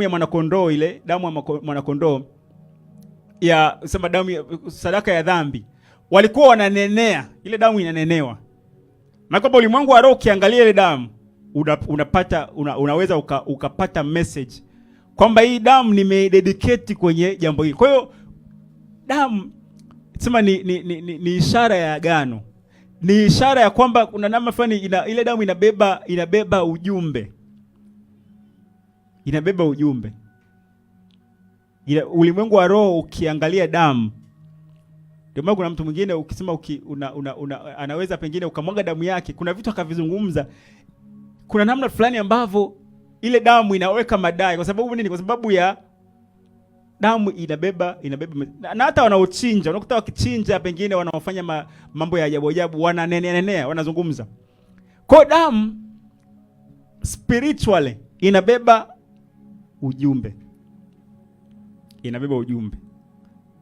Speaker 1: mwanakondoo, ile damu ya mwanakondoo damu ya sadaka ya dhambi, walikuwa wananenea, ile damu inanenewa. Na kwa ulimwengu wa roho ukiangalia ile damu, unaweza ukapata message kwamba hii damu nimededicate kwenye jambo hili. Kwa hiyo damu ni ishara ya agano. Ni ishara ya kwamba kuna namna fulani ile damu inabeba ujumbe. Inabeba ujumbe. Ulimwengu wa roho ukiangalia damu, ndio maana kuna mtu mwingine ukisema anaweza pengine ukamwaga damu yake, kuna vitu akavizungumza. Kuna namna fulani ambavyo ile damu inaweka madai. Kwa sababu nini? Kwa sababu ya damu inabeba na hata wanaochinja, unakuta wakichinja pengine wanaofanya mambo ya ajabu wananenea, wanazungumza. Kwa damu spiritually inabeba ujumbe.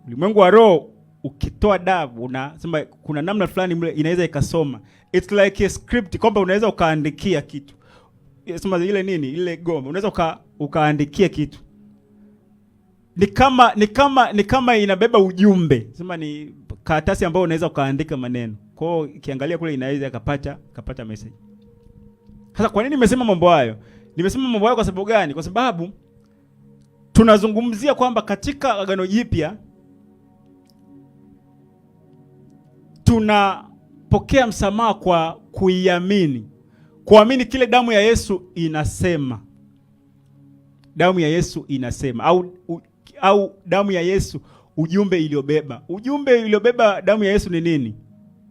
Speaker 1: Ulimwengu wa roho ukitoa damu, unasema kuna namna fulani inaweza ikasoma. It's like a script, kwamba unaweza ukaandikia kitu. Sema ile gome, unaweza ukaandikia kitu. Ni kama inabeba ujumbe. Sema ni karatasi ambayo unaweza ukaandika maneno. Kwa hiyo kiangalia kule inaweza kapata message. Sasa kwa nini nimesema mambo hayo? Nimesema mambo hayo kwa sababu gani? Kwa sababu tunazungumzia kwamba katika Agano Jipya tunapokea msamaha kwa kuiamini. Kuamini kile damu ya Yesu inasema. Damu ya Yesu inasema au damu ya Yesu ujumbe iliyobeba. Ujumbe iliyobeba damu ya Yesu ni nini?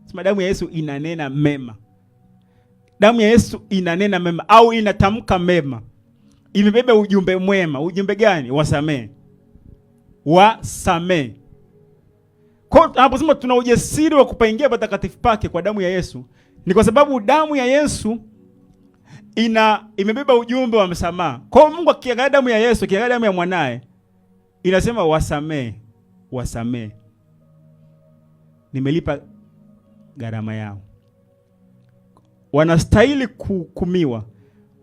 Speaker 1: Sema damu ya Yesu inanena mema. Damu ya Yesu inanena mema au inatamka mema. Imebeba ujumbe mwema. Ujumbe gani? Wasamee. Wasamee. Kwa tunaposema tuna ujasiri wa kupaingia patakatifu pake kwa damu ya Yesu, ni kwa sababu damu ya Yesu imebeba ujumbe wa msamaha. Kwa Mungu akiangalia damu ya Yesu, akiangalia damu ya mwanae, inasema wasamee, wasamee. Nimelipa gharama yao. Wanastahili kuhukumiwa.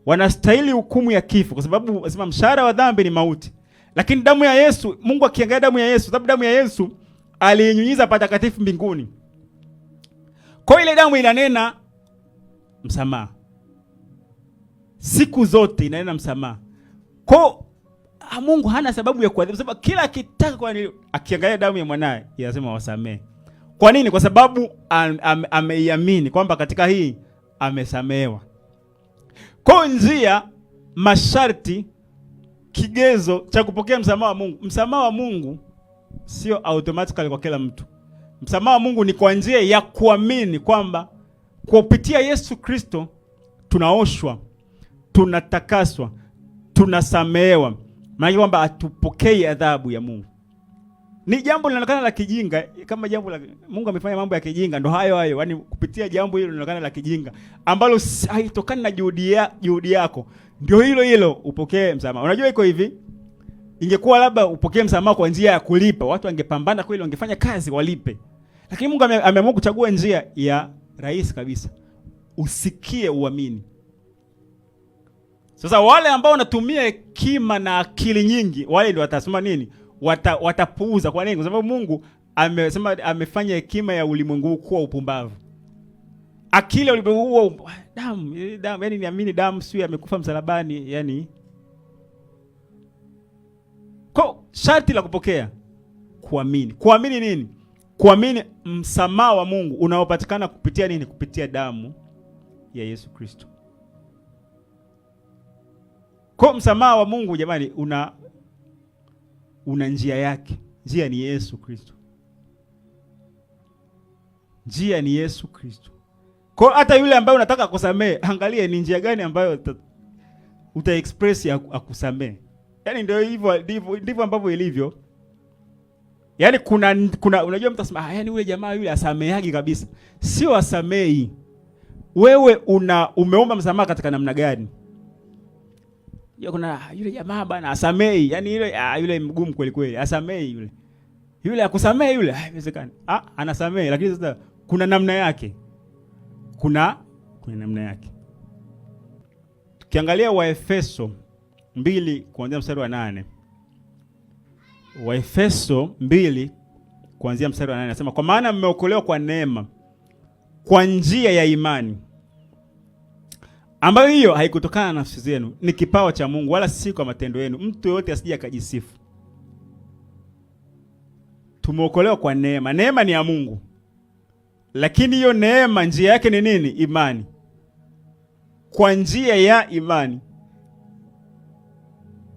Speaker 1: Wanastahili hukumu ya kifo kwa sababu nasema mshahara wa dhambi ni mauti. Lakini damu ya Yesu, Mungu akiangalia damu ya Yesu, sababu damu ya Yesu aliinyunyiza patakatifu mbinguni. Kwa ile damu inanena msamaha. Siku zote inanena msamaha. Kwa Mungu hana sababu ya kuadhibu, sababu kila akitaka kwa nini akiangalia damu ya mwanae inasema wasamee. Kwa nini? Kwa sababu ameiamini kwamba katika hii amesamehewa. Kwa njia, masharti, kigezo cha kupokea msamaha wa Mungu. Msamaha wa Mungu sio automatically kwa kila mtu. Msamaha wa Mungu ni kwa njia ya kuamini kwamba kupitia Yesu Kristo tunaoshwa, tunatakaswa, tunasamehewa. Maana kwamba atupokei adhabu ya Mungu. Ni jambo linaonekana la kijinga, kama jambo la Mungu amefanya mambo ya kijinga, ndo hayo. Yaani kupitia jambo hilo linaonekana la kijinga ambalo haitokani na juhudi yako. Ndio hilo upokee msamaha. Unajua iko hivi, ingekuwa labda upokee msamaha kwa njia ya kulipa, watu wangepambana kweli, wangefanya kazi walipe. Lakini Mungu ameamua kuchagua njia ya rahisi kabisa. Usikie, uamini. Sasa wale ambao wanatumia hekima na akili nyingi, wale ndio watasema nini? Watapuuza. Kwa nini? Kwa sababu Mungu amesema amefanya hekima ya ulimwengu kuwa upumbavu. Akili ya ulimwengu damu, yani niamini damu sio amekufa msalabani, yani. Kwa sharti la kupokea kuamini. Kuamini nini? Kuamini msamaha wa Mungu unaopatikana kupitia nini? Kupitia damu ya Yesu Kristo. Kwa msamaha wa Mungu jamani una njia yake. Njia ni Yesu Kristo. Njia ni Yesu Kristo. Kwa hata yule ambaye unataka kusamehe, angalia ni njia gani ambayo uta express ya kusamehe. Yaani ndio hivyo ndivyo ambavyo ilivyo. Yaani kuna unajua mtu asema yaani yule jamaa yule asameheagi kabisa. Sio asamehi. Wewe umeomba msamaha katika namna gani? Kuna yule jamaa bana asamehi, yani yule mgumu kweli kweli, asamehi yule. Yule akusamehe yule, haiwezekani. Anasamehe lakini sasa kuna namna yake. Kuna namna yake. Tukiangalia Waefeso 2 kuanzia mstari wa 8. Waefeso 2 kuanzia mstari wa 8 nasema kwa maana mmeokolewa kwa neema kwa njia ya imani, ambayo hiyo haikutokana na nafsi zenu, ni kipawa cha Mungu, wala si kwa matendo yenu, mtu yote asije akajisifu. Tumeokolewa kwa neema. Neema ni ya Mungu. Lakini hiyo neema njia yake ni nini? Imani. Kwa njia ya imani.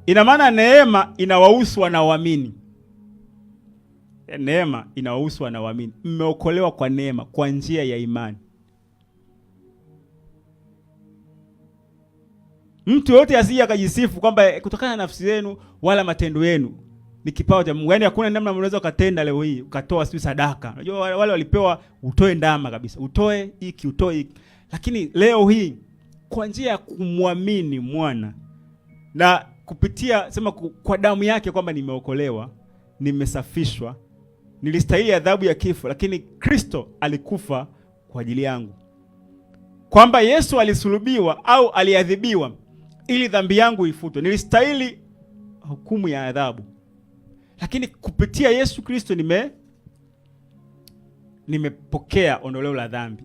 Speaker 1: Ina maana neema inawahusu wanaoamini. Neema inawahusu wanaoamini. Mmeokolewa kwa neema kwa njia ya imani. Mtu yote asije akajisifu kwamba kutokana na nafsi zenu wala matendo yenu, ni kipawa cha Mungu. Yaani hakuna namna unaweza ukatenda leo hii ukatoa sio sadaka. Unajua wale walipewa utoe ndama kabisa. Utoe hiki, utoe hiki. Lakini leo hii kwa njia ya kumwamini mwana na kupitia sema kwa damu yake kwamba nimeokolewa, nimesafishwa, nilistahili adhabu ya kifo, lakini Kristo alikufa kwa ajili yangu. Kwamba Yesu alisulubiwa au aliadhibiwa ili dhambi yangu ifutwe. Nilistahili hukumu ya adhabu. Lakini kupitia Yesu Kristo nimepokea ondoleo la dhambi.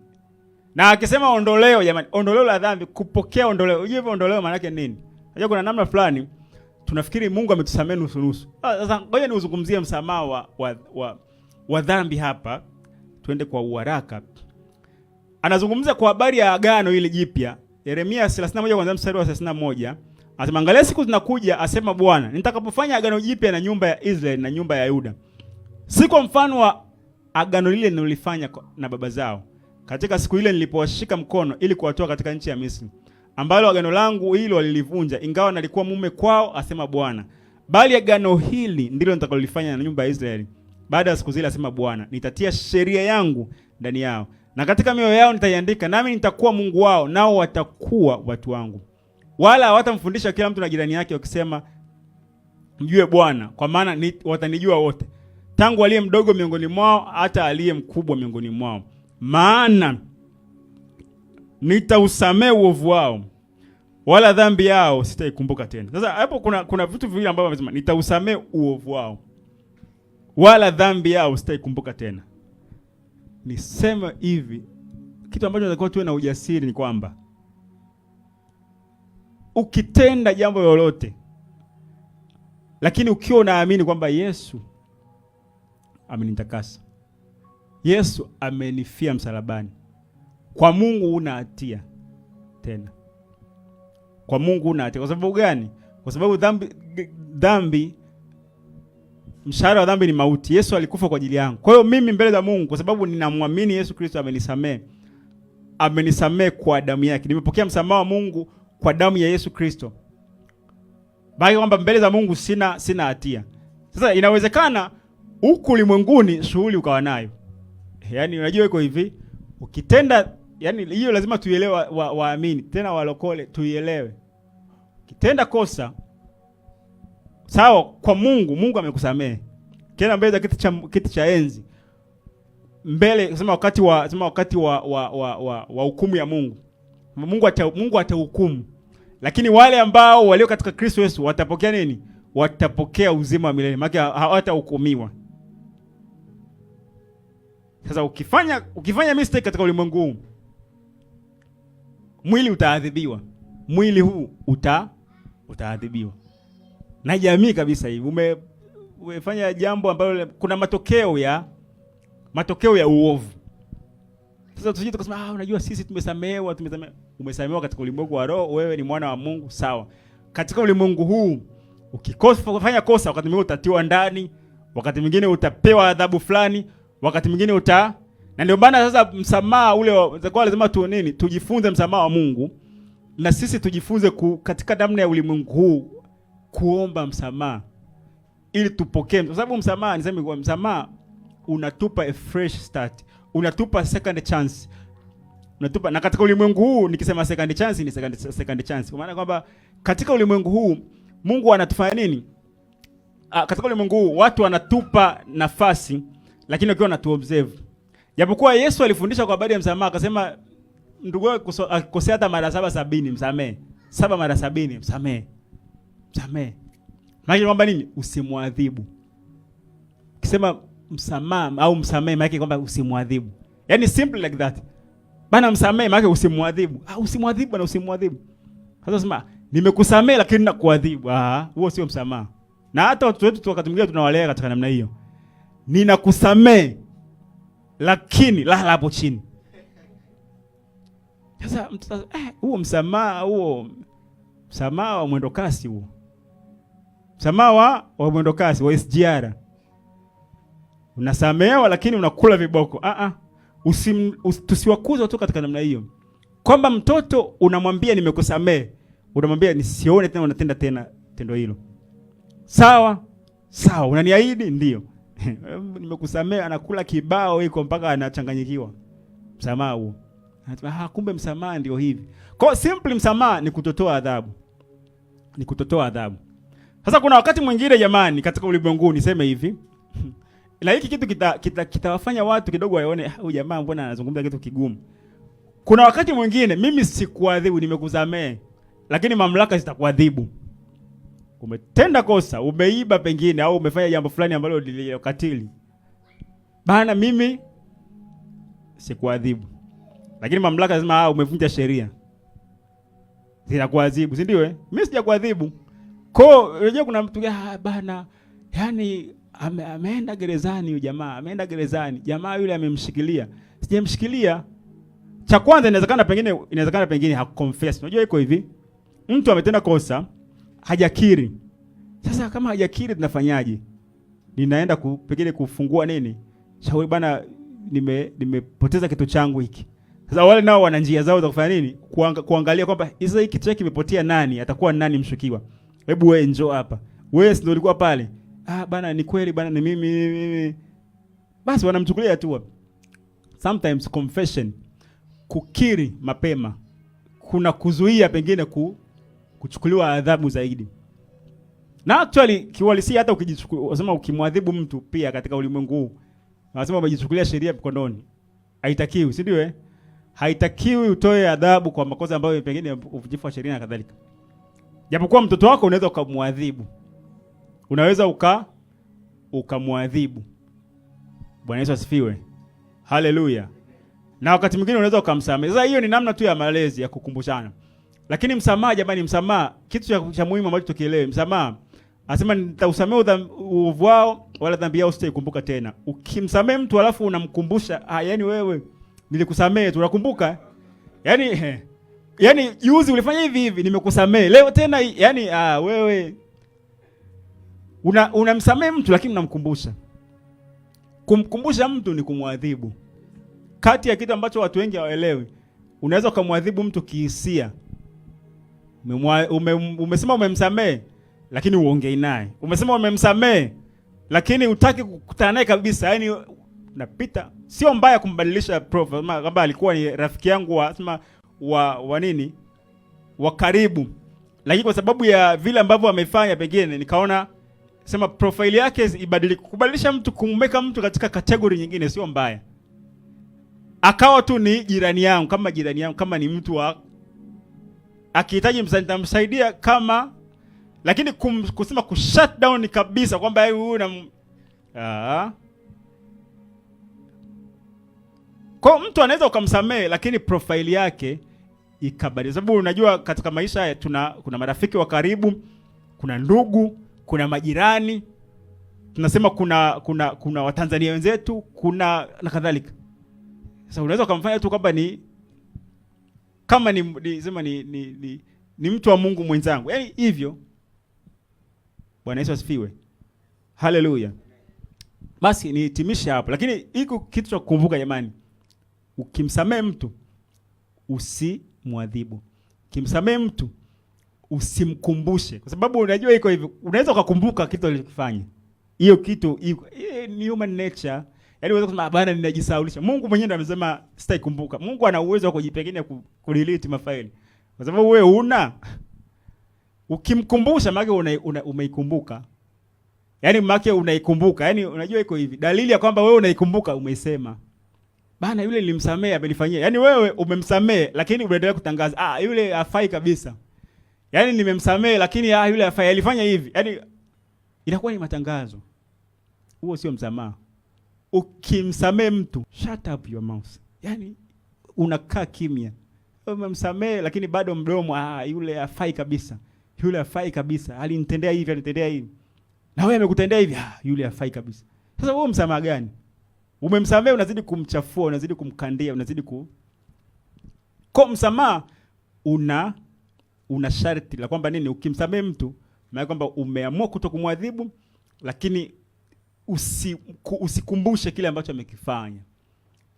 Speaker 1: Na akisema ondoleo, jamani, ondoleo la dhambi, kupokea ondoleo. Unajua hivyo ondoleo maana yake nini? Unajua kuna namna fulani tunafikiri Mungu ametusamehe nusu nusu. Sasa ngoja niuzungumzie msamaha wa dhambi hapa. Twende kwa uharaka. Anazungumza kwa habari ya agano hili jipya. Yeremia 31 kuanzia mstari wa 31. Anasema angalia siku zinakuja, asema Bwana, nitakapofanya agano jipya na nyumba ya Israeli na nyumba ya Yuda. Si kwa mfano wa agano lile nililofanya na baba zao katika siku ile nilipowashika mkono ili kuwatoa katika nchi ya Misri, ambalo agano langu hilo walilivunja, ingawa nalikuwa mume kwao, asema Bwana. Bali agano hili ndilo nitakalolifanya na nyumba ya Israeli baada ya siku zile, asema Bwana. Nitatia sheria yangu ndani yao, na katika mioyo yao nitaiandika, nami nitakuwa Mungu wao, nao watakuwa watu wangu. Wala hawatamfundisha kila mtu na jirani yake wakisema, mjue Bwana, kwa maana watanijua wote, tangu aliye mdogo miongoni mwao hata aliye mkubwa miongoni mwao. Maana nitausamehe uovu wao, wala dhambi yao sitaikumbuka tena. Sasa hapo kuna vitu viwili ambavyo amesema, nitausamehe uovu wao, wala dhambi yao sitaikumbuka tena. Niseme hivi, kitu ambacho tunatakiwa tuwe na ujasiri ni kwamba ukitenda jambo lolote, lakini ukiwa unaamini kwamba Yesu amenitakasa, Yesu amenifia msalabani, kwa Mungu una hatia tena. Kwa Mungu una hatia. Kwa sababu gani? Kwa sababu dhambi mshahara wa dhambi ni mauti. Yesu alikufa kwa ajili yangu. Kwa hiyo mimi mbele za Mungu, kwa sababu ninamwamini Yesu Kristo amenisamehe kwa damu yake. Nimepokea msamaha wa Mungu kwa damu ya Yesu Kristo. Bali kwamba mbele za Mungu sina hatia. Sasa inawezekana huku ulimwenguni shughuli ukawa nayo. Yaani unajua iko hivi, ukitenda, yani hiyo lazima tuielewe, waamini tena walokole tuielewe. Ukitenda kosa sawa kwa Mungu amekusamehe. Kila mbele za kiti cha enzi. Mbele sema wakati wa hukumu ya Mungu. Mungu atahukumu. Lakini wale ambao walio katika Kristo Yesu watapokea nini? Watapokea uzima wa milele. Maana hawatahukumiwa. Sasa ukifanya mistake katika ulimwengu huu, mwili utaadhibiwa. Mwili huu utaadhibiwa. Na jamii kabisa hivi umefanya jambo ambalo kuna matokeo ya uovu. Sasa tusije tukasema unajua sisi tumesamehewa. Umesamehewa katika ulimwengu wa roho, wewe ni mwana wa Mungu, sawa. Katika ulimwengu huu ukifanya kosa, wakati mwingine utatiwa ndani, wakati mwingine utapewa adhabu fulani, wakati mwingine na ndio maana sasa msamaha ule kwa lazima tujifunze msamaha wa Mungu, na sisi tujifunze katika namna ya ulimwengu huu kuomba msamaha ili tupokee. Kwa sababu msamaha unatupa a fresh start, unatupa second chance, unatupa. Na katika ulimwengu huu nikisema second chance ni second chance, kwa maana kwamba katika ulimwengu huu Mungu anatufanya nini? Katika ulimwengu huu watu wanatupa nafasi, lakini wakiwa wanatuobserve. Japokuwa Yesu alifundisha kwa habari ya msamaha, akasema ndugu wako akikosea hata mara 770 msamehe. 7 mara 70 msamehe. Maana kwamba nini? Usimwadhibu. Ukisema msamaha au msamehe, maana kwamba usimwadhibu. Yaani simple like that. Bana msamehe maana usimwadhibu. Usimwadhibu bana, usimwadhibu. Sasa sema nimekusamehe lakini nakuadhibu. Huo sio msamaha. Na hata watu wetu wakati mwingine tunawalea katika namna hiyo. Ninakusamehe lakini lala hapo chini. Sasa huo msamaha wa mwendo kasi huo. Msamaha wa mwendo kasi wa SGR. Unasamehewa lakini unakula viboko. Tusiwakuze watu katika namna hiyo. Kwamba mtoto unamwambia nimekusamehe, unamwambia nisione tena unatenda tena tendo hilo. Sawa, unaniahidi? Ndio. Nimekusamehe, anakula kibao iko mpaka anachanganyikiwa. Msamaha huo. Kumbe msamaha ndio hivi. Kwa simple msamaha ni kutotoa adhabu. Sasa kuna wakati mwingine jamani katika ulimwengu niseme hivi. Na hiki kitu kitawafanya watu kidogo waone huyu jamaa mbona anazungumza kitu kigumu. Kuna wakati mwingine mimi sikuadhibu, nimekusamehe, lakini mamlaka zitakuadhibu. Umetenda kosa, umeiba pengine au umefanya jambo fulani ambalo lililokatili. Bana mimi sikuadhibu. Lakini mamlaka lazima umevunja sheria, zinakuadhibu, si ndio? Mimi sijakuadhibu. Kwa unajua kuna mtu bana, yani ameenda gerezani huyu jamaa, ameenda gerezani. Jamaa yule amemshikilia. Sijamshikilia. Cha kwanza inawezekana pengine hakuconfess. Unajua iko hivi. Mtu ametenda kosa, hajakiri. Sasa kama hajakiri tunafanyaje? Ninaenda pengine kufungua nini? Shauri bana, nimepoteza kitu changu hiki. Sasa wale nao wana njia zao za kufanya nini? Kuangalia kwamba hizo hiki kitu kimepotea, nani atakuwa nani mshukiwa. Hebu wewe njoo hapa. Wewe ndio ulikuwa pale. Bana ni kweli bana, ni mimi. Basi wanamchukulia tu hapo. Sometimes confession, kukiri mapema, kuna kuzuia pengine kuchukuliwa adhabu zaidi. Na actually kiuhalisia hata unasema ukimwadhibu mtu pia katika ulimwengu huu, unasema umejichukulia sheria mkononi. Haitakiwi, si ndio? Haitakiwi utoe adhabu kwa makosa ambayo pengine uvunjifu wa sheria na kadhalika. Japokuwa mtoto wako unaweza ukamwadhibu. Unaweza ukamwadhibu. Bwana Yesu asifiwe. Haleluya. Na wakati mwingine unaweza ukamsamehe. Sasa hiyo ni namna tu ya malezi ya kukumbushana. Lakini msamaha jamani, msamaha kitu cha muhimu ambacho tukielewe. Msamaha anasema nitausamehe uovu wao wala dhambi yao sitaikumbuka tena. Ukimsamehe mtu alafu unamkumbusha, yani wewe nilikusamehe tu, unakumbuka? Yani juzi ulifanya hivi nimekusamehe. Leo tena yani wewe unamsamehe mtu lakini unamkumbusha. Kumkumbusha mtu ni kumwadhibu. Kati ya kitu ambacho watu wengi hawaelewi, unaweza kumwadhibu mtu kihisia. Umesema umemsamehe lakini uongei naye. Umesema umemsamehe lakini hutaki kukutana naye kabisa. Yani unapita. Sio mbaya kumbadilisha profile kama alikuwa ni rafiki yangu wa nini? Wa karibu. Lakini kwa sababu ya vile ambavyo amefanya pengine nikaona sema profile yake ibadilike. Kubadilisha mtu, kumweka mtu katika kategori nyingine sio mbaya. Akawa tu ni jirani yangu, kama ni mtu wa akihitaji nitamsaidia kama, lakini kusema kushut down kabisa kwamba huyu kwa mtu anaweza ukamsamehe lakini profile yake ikabadilika. Sababu unajua katika maisha haya kuna marafiki wa karibu, kuna ndugu, kuna majirani, tunasema kuna Watanzania wenzetu, kuna na kadhalika. Sasa unaweza kumfanya tu kwamba ni mtu wa Mungu mwenzangu. Yaani hivyo. Bwana Yesu asifiwe. Haleluya. Basi nihitimishe hapo. Lakini iko kitu cha kukumbuka jamani. Ukimsamehe mtu usimwadhibu. Ukimsamehe mtu usimkumbushe. Kwa sababu unajua iko hivi, unaweza ukakumbuka kitu alichofanya. Hiyo kitu ni human nature. Yaani unaweza kusema bana ninajisahaulisha. Mungu mwenyewe ndiye amesema sitaikumbuka. Mungu ana uwezo wa kujipekenya kudelete mafaili. Kwa sababu wewe ukimkumbusha maana umeikumbuka. Yaani maana unaikumbuka. Yaani unajua iko hivi. Dalili ya kwamba wewe unaikumbuka umeisema. Bana yule nilimsamea amenifanyia. Yaani wewe umemsamea lakini unaendelea kutangaza yule hafai kabisa. Yaani nimemsamea lakini yule hafai alifanya hivi. Yaani inakuwa ni matangazo. Huo sio msamaha. Ukimsamea mtu, shut up your mouth. Yaani unakaa kimya. Umemsamea lakini bado mdomo yule hafai kabisa. Yule hafai kabisa. Alinitendea hivi. Na wewe amekutendea hivi. Yule hafai kabisa. Sasa wewe msamaha gani? Umemsamea unazidi kumchafua, unazidi kumkandia, unazidi kwa msamaha una sharti la kwamba nini? Ukimsamea mtu, maana kwamba umeamua kutokumwadhibu lakini usikumbushe kile ambacho amekifanya.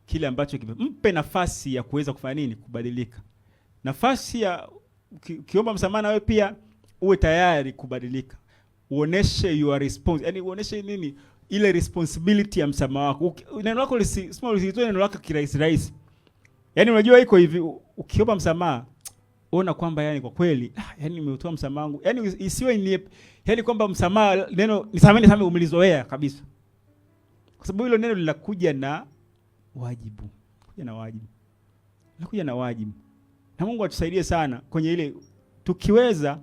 Speaker 1: Kile ambacho mpe nafasi ya kuweza kufanya nini? Kubadilika. Nafasi ya ukiomba msamaha na wewe pia uwe tayari kubadilika. Uoneshe your response. Yaani uoneshe nini? Ile responsibility ya msamaha wako. Neno lako lisitoe neno lako kirahisi. Yaani unajua iko hivi, ukiomba msamaha ona kwamba yani kwa kweli yani nimeutoa msamaha wangu. Yaani isiwe yani kwamba msamaha neno nisamehe umelizoea kabisa. Kwa sababu hilo neno linakuja na wajibu. Linakuja na wajibu. Na Mungu atusaidie sana kwenye ile tukiweza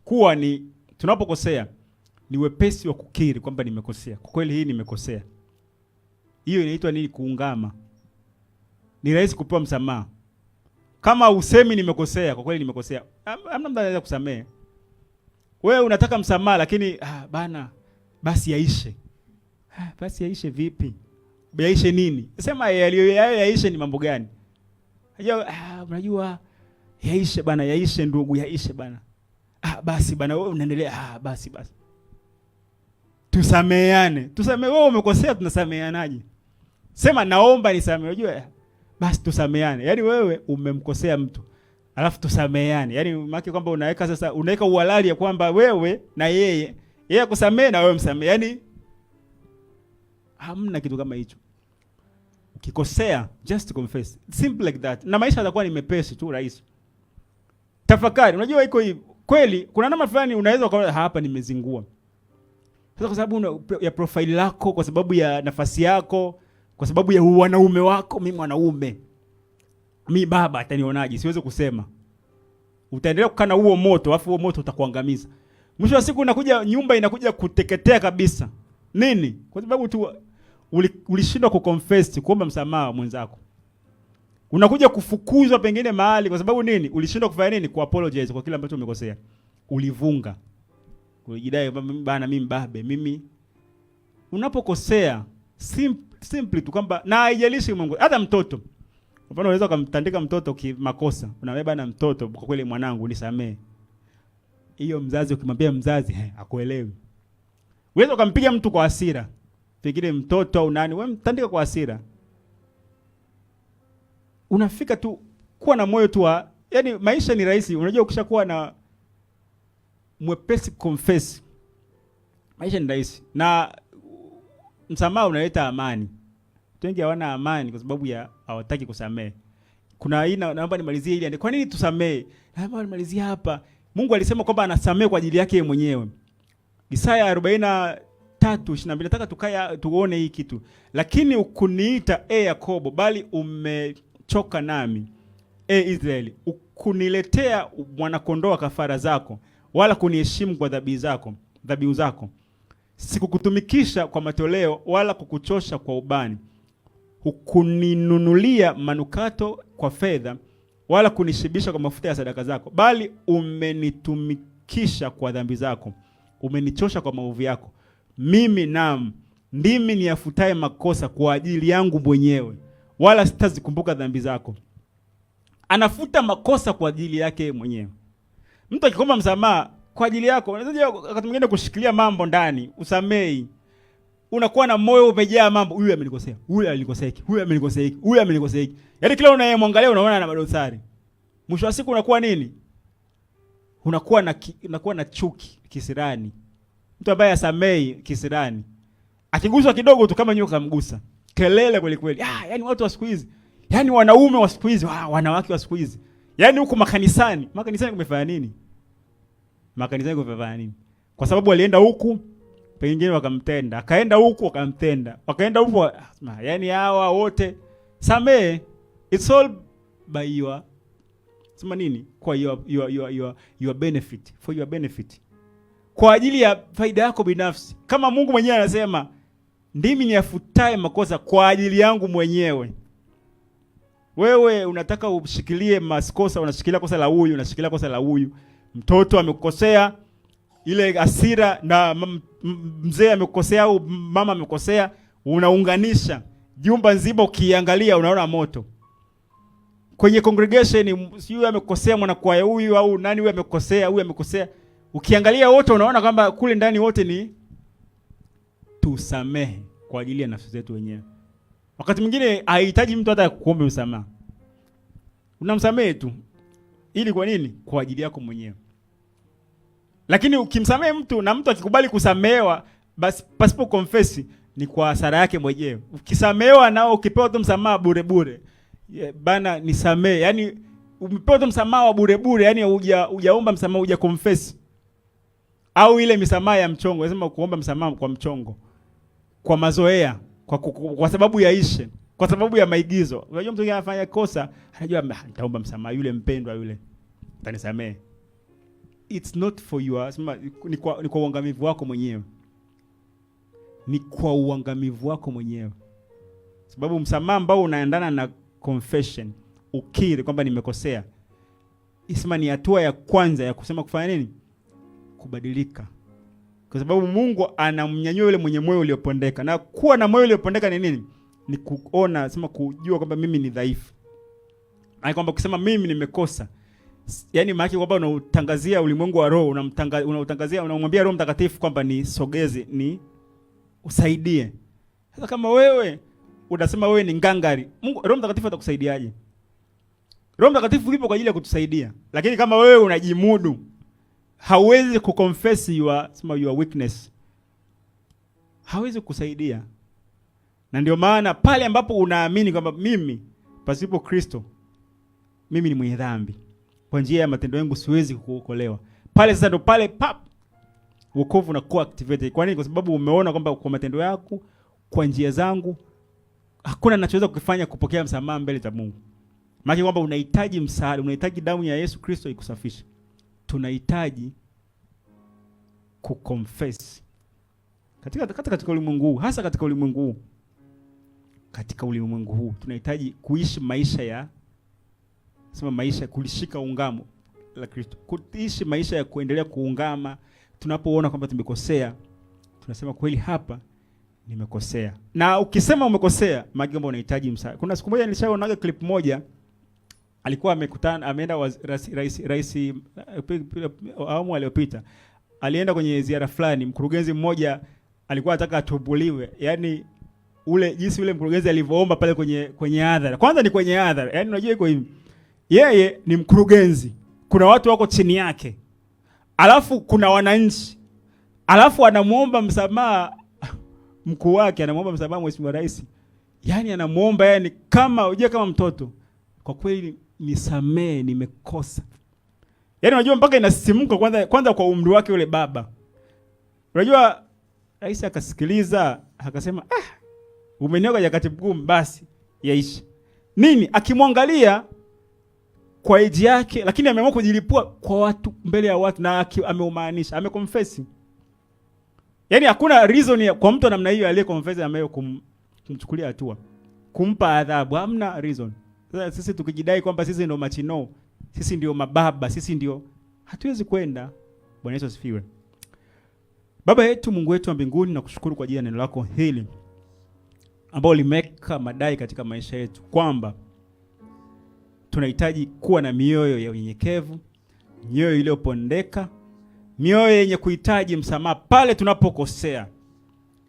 Speaker 1: kuwa ni tunapokosea ni wepesi wa kukiri kwamba nimekosea. Kwa kweli hii nimekosea. Hiyo inaitwa nini? Kuungama. Ni rahisi kupewa msamaha. Kama usemi nimekosea, kwa kweli nimekosea, hamna mtu anaweza kusamehe. Wewe unataka msamaha lakini bana basi yaishe. Basi yaishe vipi? Yaishe nini? Sema yaishe ni mambo gani? Unajua yaishe bana, yaishe ndugu, yaishe bana. Basi bana wewe unaendelea, basi. Tusameheane. Tusamehe, wewe umekosea, tunasameheanaje? Sema naomba nisamehe. Unajua basi tusameheane. Yaani wewe umemkosea mtu, alafu tusameheane. Yaani maana kwamba unaweka uhalali ya kwamba wewe na yeye kusamehe na wewe msamehe. Yaani hamna kitu kama hicho. Ukikosea just confess. Simple like that. Na maisha yatakuwa ni mepesi tu, rahisi. Tafakari. Unajua iko hivi. Kweli kuna namna fulani unaweza ukaona hapa nimezingua. Sasa kwa sababu ya profile lako, kwa sababu ya nafasi yako, kwa sababu ya wanaume wako, mimi mwanaume, mimi baba atanionaje? Siwezi kusema. Utaendelea kukana huo moto, afu huo moto utakuangamiza. Mwisho wa siku nyumba inakuja kuteketea kabisa. Nini? Kwa sababu tu ulishindwa kuconfess, kuomba msamaha mwenzako. Unakuja kufukuzwa pengine mahali kwa sababu nini? Ulishindwa kufanya nini? Kuapologize kwa kile ambacho umekosea. Ulivunga. Kujidai bana mimi mbabe, mimi. Unapokosea simply tu kwamba na haijalishi Mungu. Hata mtoto. Kwa mfano unaweza kumtandika mtoto kimakosa. Unamwambia na mtoto, kwa kweli mwanangu nisamee. Hiyo mzazi ukimwambia mzazi hakuelewi. Unaweza kumpiga mtu kwa hasira. Pengine mtoto au nani, wewe mtandika kwa hasira. Unafika tu kuwa na moyo tu yaani maisha ni rahisi. Unajua ukishakuwa na mwepesi confess, maisha ni rahisi. Na msamaha unaleta amani. Watu wengi hawana amani kwa sababu ya hawataki kusamehe. Kuna aina, naomba nimalizie ili kwa nini tusamehe? Naomba nimalizie hapa. Mungu alisema kwamba anasamehe kwa ajili yake mwenyewe. Isaya 43:22. Nataka tuone hii kitu. Lakini ukuniita Yakobo, bali umechoka nami, Israeli. Ukuniletea mwana-kondoo kafara zako, wala kuniheshimu kwa dhabihu zako. Sikukutumikisha kwa matoleo, wala kukuchosha kwa ubani. Hukuninunulia manukato kwa fedha, wala kunishibisha kwa mafuta ya sadaka zako, bali umenitumikisha kwa dhambi zako, umenichosha kwa maovu yako. Mimi ndimi niyafutaye makosa kwa ajili yangu mwenyewe, wala sitazikumbuka dhambi zako. Anafuta makosa kwa ajili yake mwenyewe. Mtu akikomba msamaha kwa ajili yako, unaweza wakati mwingine kushikilia mambo ndani, usamei. Unakuwa na moyo umejaa mambo, huyu amenikosea, huyu alinikosea hiki, huyu amenikosea hiki, huyu amenikosea hiki. Yaani kila unayemwangalia unaona na madosari. Mwisho wa siku unakuwa nini? Unakuwa na chuki, kisirani. Mtu ambaye asamei kisirani, akiguswa kidogo tu kama nyoka mgusa. Kelele kweli kweli. Yaani watu wa siku hizi, yaani wanaume wa siku hizi, wanawake wa siku hizi. Yaani huko makanisani kumefanya nini? Makanisani kumefanya nini? Kwa sababu walienda huku pengine wakamtenda, akaenda huku wakamtenda, wakaenda huku, yaani hawa wote samee. It's all by your sema nini? Kwa your benefit, for your benefit. Kwa ajili ya faida yako binafsi. Kama Mungu mwenyewe anasema, ndimi niyafutaye makosa kwa ajili yangu mwenyewe. Wewe unataka ushikilie makosa, unashikilia kosa la huyu, unashikilia kosa la huyu. Mtoto amekukosea, ile hasira, na mzee amekukosea au mama amekukosea, unaunganisha. Jumba nzima ukiangalia unaona moto. Kwenye congregation sio amekukosea mwanakwaya huyu au nani huyu amekukosea, huyu amekukosea. Ukiangalia wote unaona kwamba kule ndani wote ni tusamehe kwa ajili ya nafsi zetu wenyewe. Wakati mwingine haihitaji mtu hata kuomba msamaha. Unamsamehe tu. Ili kwa nini? Kwa ajili yako mwenyewe. Lakini ukimsamehe mtu na mtu akikubali kusamehewa, basi pasipo confess, ni kwa hasara yake mwenyewe. Ukisamehewa nao ukipewa tu msamaha bure bana nisamehe. Yaani umepewa tu msamaha wa bure, yaani hujaomba msamaha, huja confess. Au ile misamaha ya mchongo, nasema kuomba msamaha kwa mchongo, kwa mazoea, kwa sababu ya ishe, kwa sababu ya maigizo. Unajua mtu anafanya kosa, anajua nitaomba msamaha yule mpendwa yule, atanisamehe. It's not for you. Sema ni kwa uangamivu wako mwenyewe. Ni kwa uangamivu wako mwenyewe. Sababu msamaha ambao unaendana na confession, ukiri kwamba nimekosea, isema ni hatua ya kwanza ya kusema kufanya nini? Kubadilika. Kwa sababu Mungu anamnyanyua yule mwenye moyo uliopondeka. Na kuwa na moyo uliopondeka ni nini? Ni kuona, sema kujua kwamba mimi ni dhaifu. Yaani kwamba kusema mimi nimekosa. Yaani maana yake kwamba unautangazia ulimwengu wa roho, unamwambia Roho Mtakatifu kwamba ni sogeze, ni usaidie. Sasa kama wewe unasema wewe ni ngangari, Mungu Roho Mtakatifu atakusaidiaje? Roho Mtakatifu yupo kwa ajili ya kutusaidia. Lakini kama wewe unajimudu, hauwezi kuconfess your weakness, hawezi kusaidia. Na ndio maana pale ambapo unaamini kwamba mimi pasipo Kristo mimi ni mwenye dhambi, kwa njia ya matendo yangu siwezi kuokolewa, pale sasa ndo pale wokovu unakuwa activated. Kwa nini? Kwa sababu umeona kwamba kwa matendo yako, kwa njia zangu, hakuna ninachoweza kukifanya kupokea msamaha mbele za Mungu. Maana kwamba unahitaji msaada, unahitaji damu ya Yesu Kristo ikusafishe. Tunahitaji kuconfess katika ulimwengu huu, hasa katika ulimwengu huu. Katika ulimwengu huu tunahitaji kuishi maisha kulishika ungamo la Kristo. Kuishi maisha ya kuendelea kuungama tunapoona kwamba tumekosea. Tunasema kweli hapa nimekosea. Na ukisema umekosea, magamba unahitaji msaada. Kuna siku moja nilishaona clip moja, alikuwa ameenda rais awamu aliyopita. Alienda kwenye ziara fulani, mkurugenzi mmoja alikuwa anataka atubuliwe. Yaani jinsi ule mkurugenzi alivyoomba pale kwenye hadhara. Kwanza ni kwenye hadhara. Yaani unajua iko hivi. Yeye ni mkurugenzi. Kuna watu wako chini yake. Alafu kuna wananchi. Alafu anamuomba msamaha mkuu wake, anamuomba msamaha Mheshimiwa Rais. Yaani anamuomba kama mtoto. Kwa kweli nisamee, nimekosa. Yaani unajua mpaka inasisimka kwanza kwa umri wake yule baba. Unajua rais akasikiliza, akasema umenioga jakati mgumu, basi yaisha. Nini? Akimwangalia kwa age yake, lakini ameamua kujilipua kwa watu, mbele ya watu, na ameumaanisha, ameconfess. Yaani hakuna reason kwa mtu namna hiyo aliyeconfess ambaye kumchukulia hatua, kumpa adhabu, hamna reason. Sasa sisi tukijidai kwamba sisi ndio machino, sisi ndio mababa, sisi ndio, hatuwezi kwenda. Bwana Yesu asifiwe. Baba yetu, Mungu wetu wa mbinguni, nakushukuru kwa ajili ya neno lako hili ambao limeka madai katika maisha yetu kwamba tunahitaji kuwa na mioyo ya unyenyekevu, mioyo iliyopondeka, mioyo yenye kuhitaji msamaha pale tunapokosea,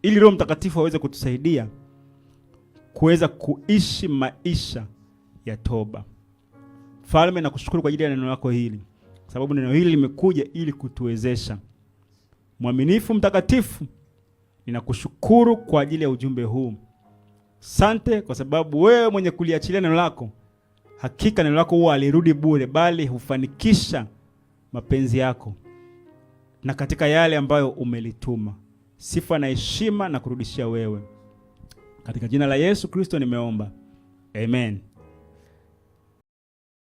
Speaker 1: ili Roho Mtakatifu aweze kutusaidia kuweza kuishi maisha ya toba. Mfalme, nakushukuru kwa ajili ya neno lako hili, sababu neno hili limekuja ili kutuwezesha. Mwaminifu mtakatifu, ninakushukuru kwa ajili ya ujumbe huu. Asante kwa sababu wewe mwenye kuliachilia neno lako, hakika neno lako huwa alirudi bure, bali hufanikisha mapenzi yako na katika yale ambayo umelituma. Sifa na heshima na kurudishia wewe. Katika jina la Yesu Kristo nimeomba. Amen.